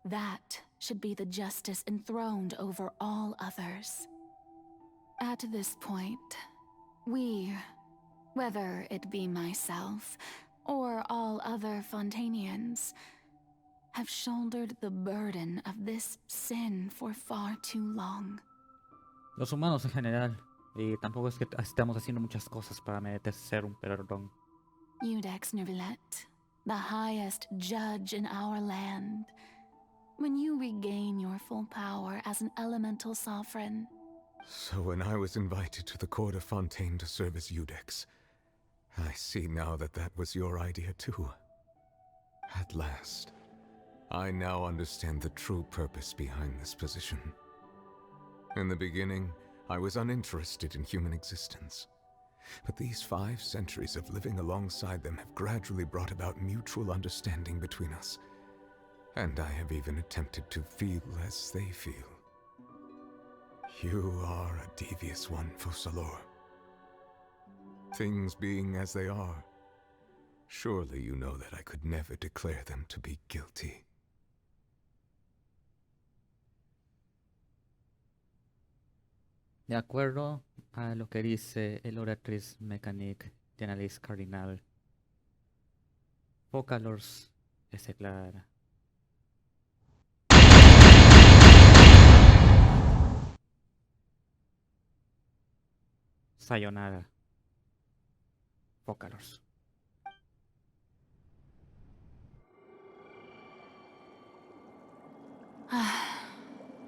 Speaker 3: that should be the justice enthroned over all others. At this point, we, whether it be myself or all other Fontainians, have shouldered the burden of this sin for far too long.
Speaker 2: Los humanos en general, y tampoco es que estamos haciendo muchas cosas para merecer un perdón.
Speaker 3: Iudex Nervillet, the highest judge in our land, when you regain your full power as an elemental sovereign.
Speaker 1: So when I was invited to the court of Fontaine to serve as Iudex, I see now that that was your idea too. At last. I now understand the true purpose behind this position. In the beginning, I was uninterested in human existence. But these 5 centuries of living alongside them have gradually brought about mutual understanding between us. And I have even attempted to feel as they feel. You are a devious one, Focalors. Things being as they are, surely you know that I could never declare them to be guilty.
Speaker 2: De acuerdo a lo que dice el Oratrice Mécanique de Análisis Cardinal, Focalors es declarada. Sayonara. Focalors.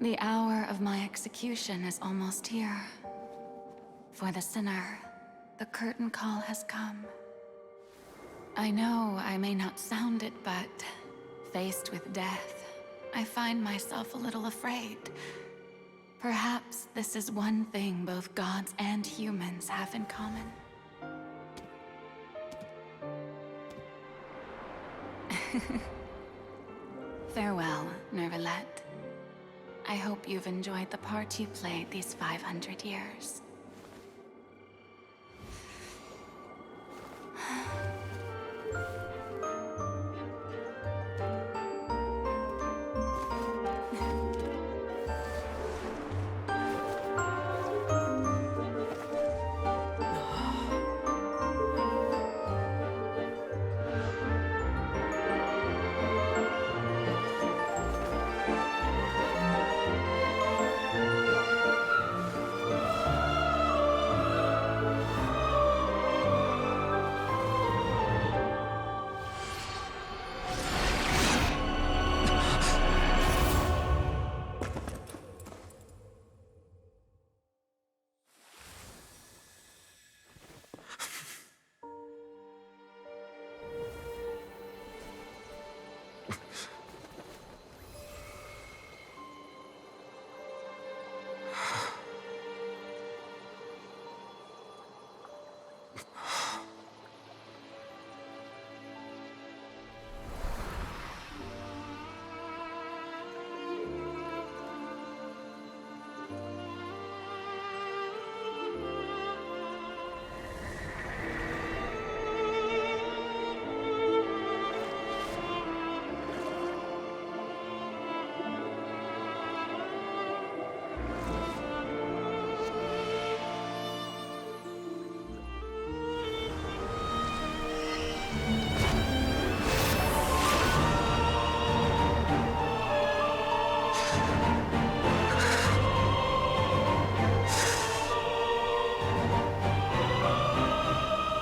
Speaker 3: The hour of my execution is almost here. For the sinner, the curtain call has come. I know I may not sound it, but faced with death, I find myself a little afraid. Perhaps this is one thing both gods and humans have in common. Farewell, Nervalette. I hope you've enjoyed the part you played these 500 years.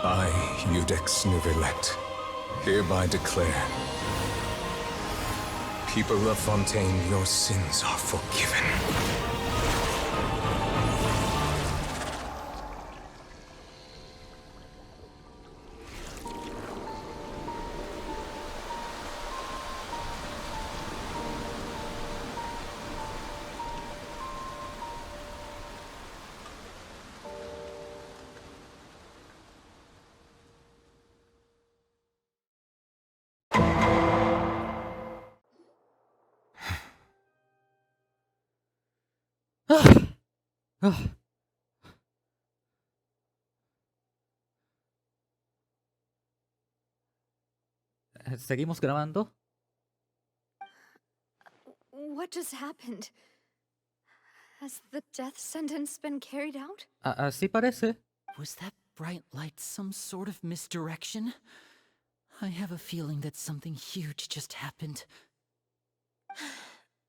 Speaker 1: I, Eudex Nervalette, hereby declare, people of Fontaine, your sins are forgiven.
Speaker 2: ¿Seguimos grabando?
Speaker 9: What just happened? Has the death sentence been carried out?
Speaker 2: Así parece.
Speaker 18: Was that bright light some sort of misdirection? I have a feeling that something huge just happened.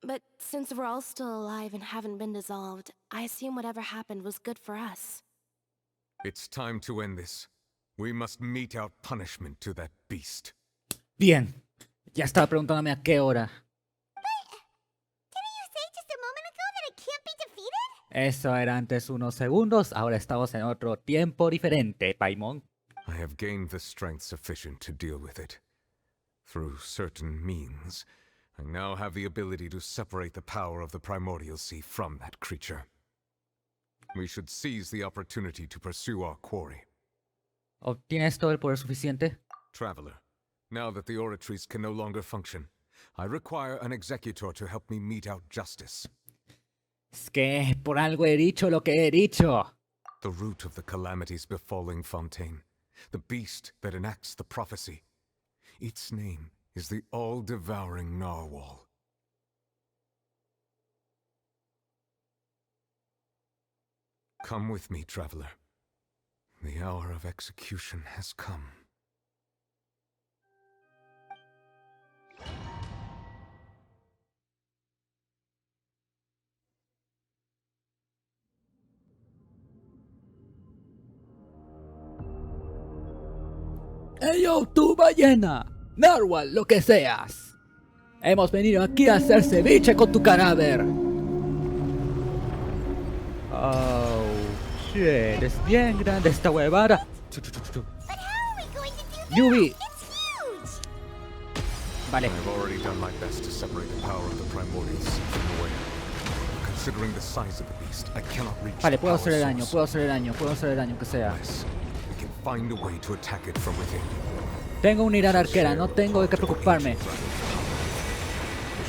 Speaker 19: But since we're all still alive and haven't been dissolved, I assume whatever happened was good for us.
Speaker 1: It's time to end this. We must mete out punishment to that beast.
Speaker 2: Bien. Ya estaba preguntándome a qué hora. Eso era antes unos segundos, ahora estamos en otro tiempo diferente, Paimon.
Speaker 1: I have gained the strength sufficient to deal with it. Through certain means, I now have the ability to separate the power of the primordial sea from that creature. We should seize the opportunity to pursue our quarry.
Speaker 2: ¿Obtienes todo el poder suficiente?
Speaker 1: Traveler, now that the oratories can no longer function, I require an executor to help me mete out justice.
Speaker 2: Es que por algo he dicho lo que he dicho.
Speaker 1: The root of the calamities befalling Fontaine, the beast that enacts the prophecy. Its name is the all-devouring Narwal. Come with me, traveler. The hour of execution has come.
Speaker 2: ¡Ey yo, tú ballena! ¡Narwal, lo que seas! Hemos venido aquí a hacer ceviche con tu cadáver. Oh, shit, es bien grande esta huevada. Yubi. Vale.
Speaker 1: I've already done my best to separate the power of the primordials from the whale. Considering the size of the beast, I cannot reach.
Speaker 2: Vale, puedo hacer el daño, puedo hacer el daño, puedo hacer el daño que sea.
Speaker 1: We can find a way to attack it from within.
Speaker 2: Tengo una ira arquera, no tengo de qué preocuparme.
Speaker 1: We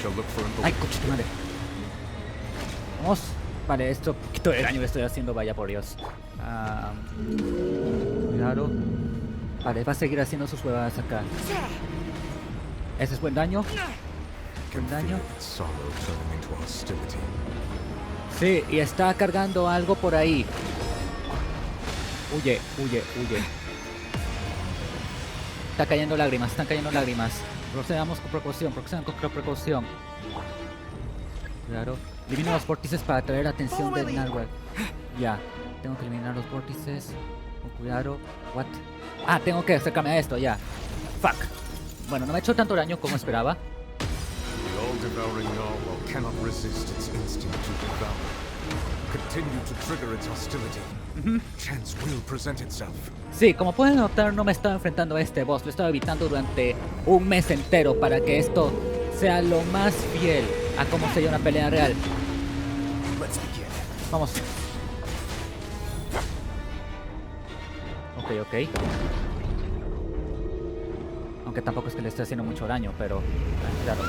Speaker 1: shall look for
Speaker 2: Ay, coche tu madre. Vamos. Vale, esto poquito de daño que estoy haciendo, vaya por Dios. Cuidado. Vale, va a seguir haciendo sus huevadas acá. Ese es buen daño. Buen daño. Sí, y está cargando algo por ahí. Huye, huye, huye. Están cayendo lágrimas, están cayendo lágrimas. Procedamos con precaución, procedamos con precaución. Claro. Elimino los vórtices para atraer la atención del Narwal. Ya. Tengo que eliminar los vórtices. Con cuidado. What? Ah, tengo que acercarme a esto, ya. Fuck. Bueno, no me ha hecho tanto daño como esperaba.
Speaker 1: The all-devouring Narwhal cannot resist its instinct to devour. Continue to trigger its hostility. Chance will present itself.
Speaker 2: Sí, como pueden notar, no me estaba enfrentando a este boss. Lo estaba evitando durante un mes entero para que esto sea lo más fiel a cómo sería una pelea real. Vamos. Ok, ok. Aunque tampoco es que le esté haciendo mucho daño, pero... Claro.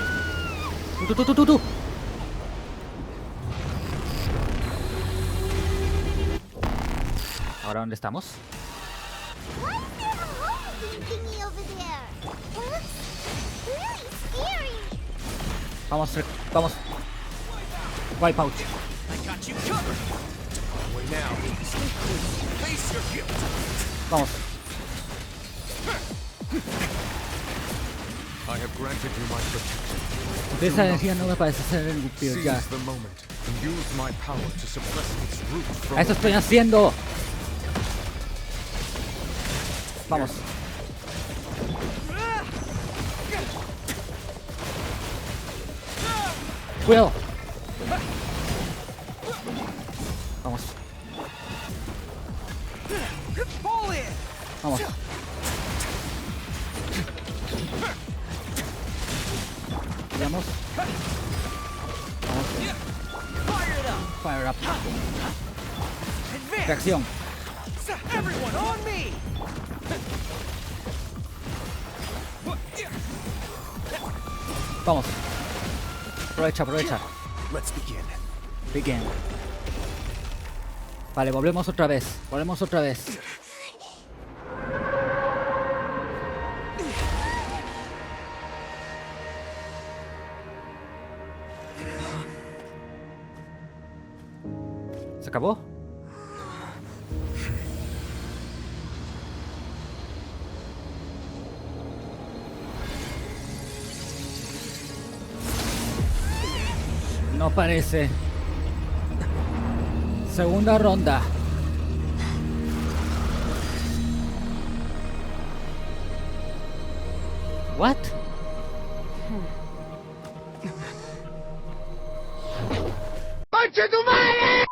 Speaker 2: ¡Tú! ¿Ahora dónde estamos? Vamos, vamos. Wipe out. Vamos. Esa energía no me parece ser el cumplir ya. A eso estoy haciendo. Vamos. Cuidado. Vamos. Vamos. Vamos. Vamos. Fire up. Reacción. Vamos. Aprovecha. Begin. Vale, volvemos otra vez. ¿Se acabó? No parece. Segunda ronda. What? ¡Conche tu madre!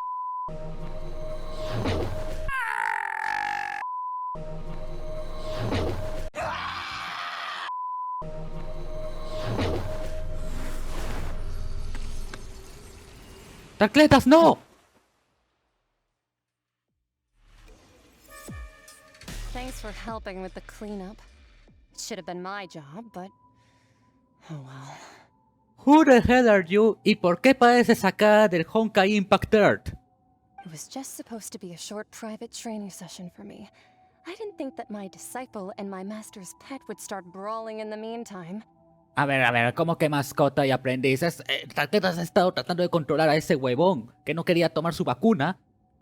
Speaker 2: ¡Tacletas, no!
Speaker 20: Thanks for helping with the cleanup. It should have been my job, but oh well.
Speaker 2: Who the hell are you? ¿Y por qué parece sacada del Honkai Impact Earth?
Speaker 20: It was just supposed to be a short private training session for me. I didn't think that my disciple and my master's pet would start brawling in the meantime.
Speaker 2: A ver, ¿cómo que mascota y aprendices? Tacletas ha estado tratando de controlar a ese huevón que no quería tomar su vacuna.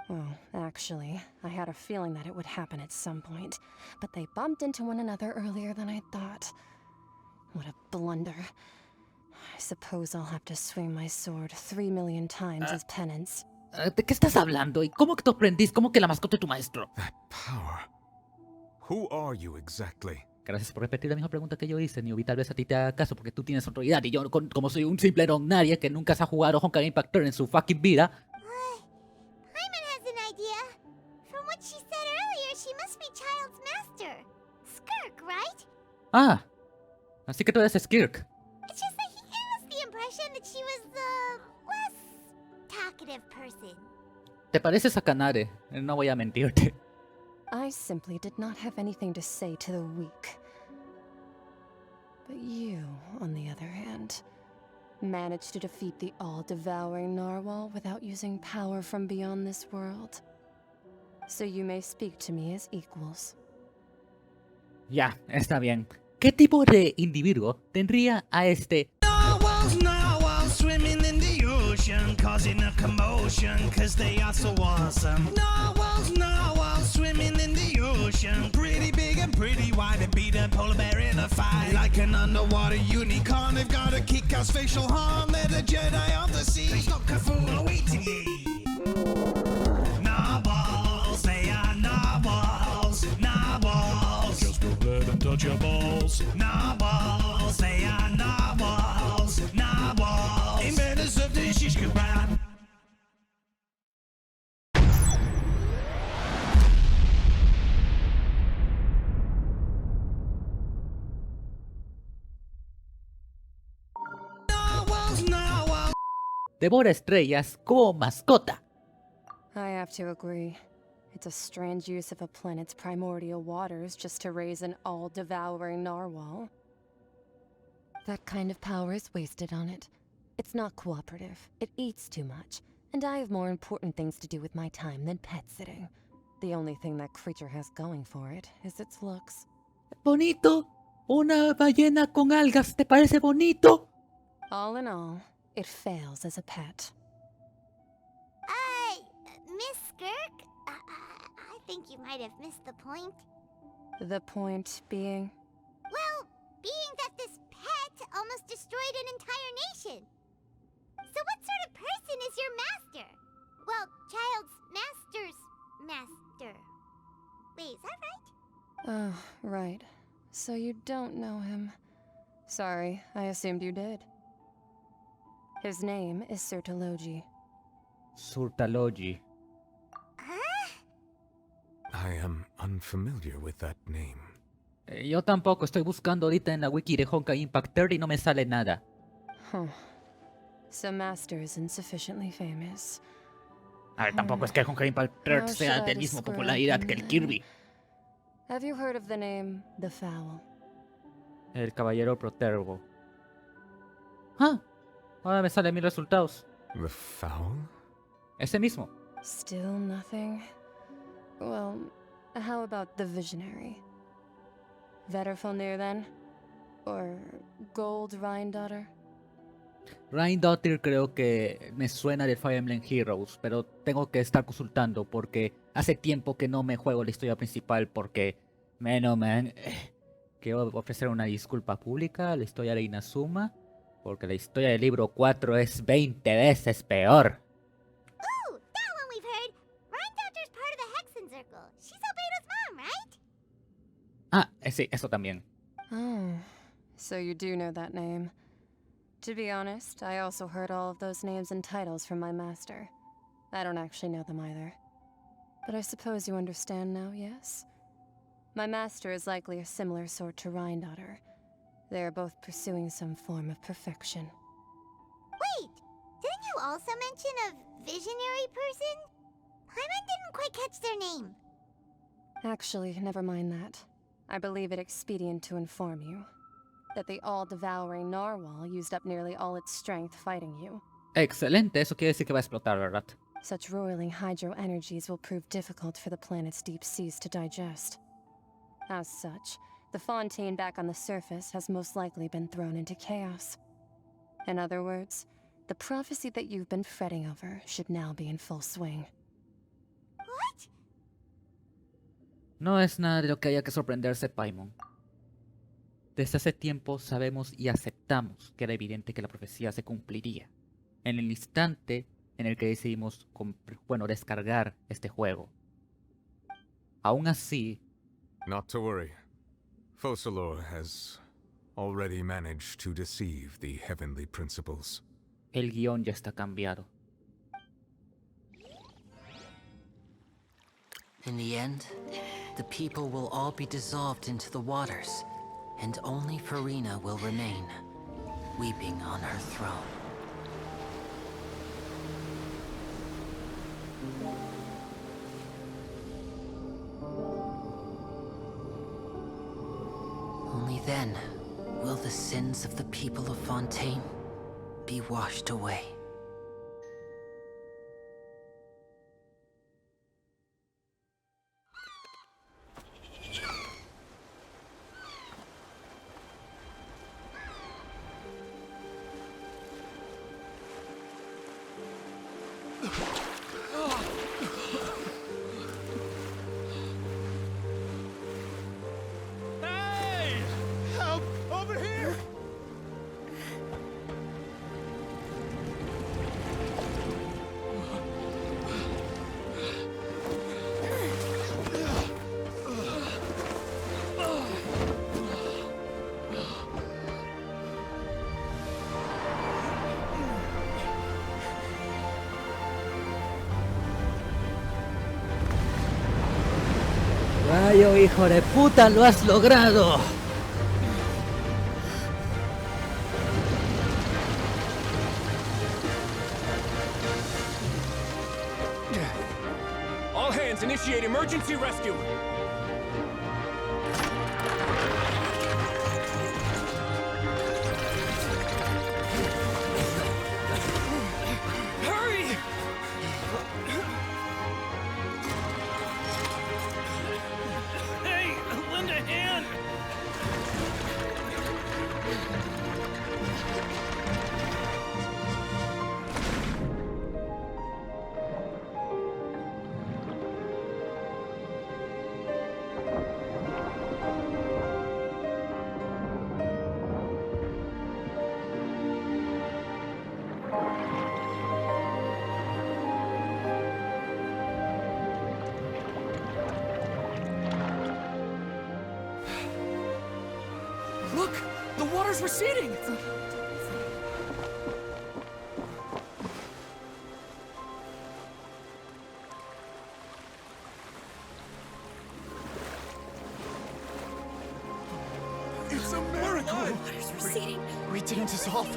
Speaker 20: Well, actually, I had a feeling that it would happen at some point, but they bumped into one another earlier than I thought. What a blunder. I suppose I'll have to swing my sword 3 million times as penance.
Speaker 2: ¿De qué estás hablando? ¿Y cómo que tu aprendiz? ¿Cómo que la mascota de tu maestro?
Speaker 1: That power. Who are you exactly?
Speaker 2: Gracias por repetir la misma pregunta que yo hice, Newbie. Tal vez a ti te haga caso porque tú tienes autoridad y yo, como soy un simple don nadie que nunca se ha jugado Honkai Impact Turn en su fucking vida.
Speaker 8: Paimon has an idea. From what she said earlier, she must be Child's master. Skirk, right?
Speaker 2: Ah, así que tú eres Skirk.
Speaker 8: It's just that he gave us the impression that she was the less talkative person.
Speaker 2: Te pareces a Kanare, no voy a mentirte.
Speaker 20: I simply did not have anything to say to the weak. But you, on the other hand, managed to defeat the all-devouring Narwal without using power from beyond this world. So you may speak to me as equals.
Speaker 2: Ya, está bien. ¿Qué tipo de individuo tendría a este?
Speaker 21: Narwhals swimming in the ocean, causing a commotion, cause they are so awesome. Narwhals swimming in the ocean, pretty big and pretty wide, and beat a polar bear in a fight. Like an underwater unicorn, they've got a kick-ass facial harm. They're the Jedi of the sea. There's no Cthulhu awaiting ye. Narwhals, they are narwhals. Narwhals, just go ahead and touch your balls. Narwhals, they are narwhals. Narwhals, inventors of the shish kebab.
Speaker 2: Devora estrellas como mascota.
Speaker 20: I have to agree. It's a strange use of a planet's primordial waters just to raise an all-devouring narwhal. That kind of power is wasted on it. It's not cooperative. It eats too much. And I have more important things to do with my time than pet sitting. The only thing that creature has going for it is its looks.
Speaker 2: Bonito. Una ballena con algas, ¿te parece bonito?
Speaker 20: All in all, it fails as a pet.
Speaker 8: Miss Skirk? I think you might have missed the point.
Speaker 20: The point being?
Speaker 8: Well, being that this pet almost destroyed an entire nation. So what sort of person is your master? Well, Child's master's master. Wait, is that right?
Speaker 20: Oh, right. So you don't know him. Sorry, I assumed you did. His name is Surtalogi.
Speaker 2: Surtalogi.
Speaker 1: I am unfamiliar with that name.
Speaker 2: Yo tampoco, estoy buscando ahorita en la wiki de Honkai Impact 30 y no me sale nada.
Speaker 20: Huh. So Master is insufficiently famous.
Speaker 2: A ver, tampoco es que Honkai Impact 30
Speaker 20: How
Speaker 2: sea
Speaker 20: should I
Speaker 2: de misma
Speaker 20: describe
Speaker 2: popularidad
Speaker 20: him
Speaker 2: que el
Speaker 20: then?
Speaker 2: Kirby.
Speaker 20: Have you heard of the name The Fowl?
Speaker 2: El caballero protervo. Ah, ahora me salen mis resultados.
Speaker 1: The Fowl?
Speaker 2: Ese mismo.
Speaker 20: Still nothing? Well, how about the Visionary? Vetterfalnir then? Or Gold Rhindaughter?
Speaker 2: Rhindaughter creo que me suena de Fire Emblem Heroes, pero tengo que estar consultando porque hace tiempo que no me juego la historia principal porque, quiero ofrecer una disculpa pública a la historia de Inazuma, porque la historia del libro 4 es 20 veces peor.
Speaker 8: Ooh, that one we've heard. Rhindaughter's part of the Hexen Circle. She's Albedo's mom, right?
Speaker 2: Ah, sí, eso también.
Speaker 20: Oh, so you do know that name. To be honest, I also heard all of those names and titles from my master. I don't actually know them either. But I suppose you understand now, yes? My master is likely a similar sort to Rhindaughter. They are both pursuing some form of perfection.
Speaker 8: Wait, didn't you also mention a visionary person? Paimon didn't quite catch their name.
Speaker 20: Actually, never mind that. I believe it expedient to inform you that the all-devouring Narwhal used up nearly all its strength fighting you.
Speaker 2: Excelente, eso quiere decir que va a explotar, ¿verdad?
Speaker 20: Such roiling hydro energies will prove difficult for the planet's deep seas to digest. As such, the Fontaine back on the surface has most likely been thrown into chaos. In other words, the prophecy that you've been fretting over should now be in full swing.
Speaker 8: What?
Speaker 2: No es nada de lo que haya que sorprenderse, Paimon. Desde hace tiempo sabemos y aceptamos que era evidente que la profecía se cumpliría. En el instante en el que decidimos, descargar este juego. Aún así...
Speaker 1: Not to worry. Focalors has already managed to deceive the heavenly principles.
Speaker 2: El guión ya está cambiado.
Speaker 18: In the end, the people will all be dissolved into the waters, and only Furina will remain, weeping on her throne. Only then will the sins of the people of Fontaine be washed away.
Speaker 21: Hey! Help! Over here!
Speaker 2: ¡Rayo, hijo de puta! ¡Lo has logrado!
Speaker 5: All hands, initiate emergency rescue!
Speaker 21: Hurry! Hey, lend a hand!
Speaker 6: Look! The water's receding!
Speaker 11: It's a miracle!
Speaker 9: Water's receding.
Speaker 6: We didn't dissolve.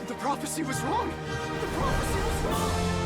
Speaker 6: The prophecy was wrong. The prophecy was wrong!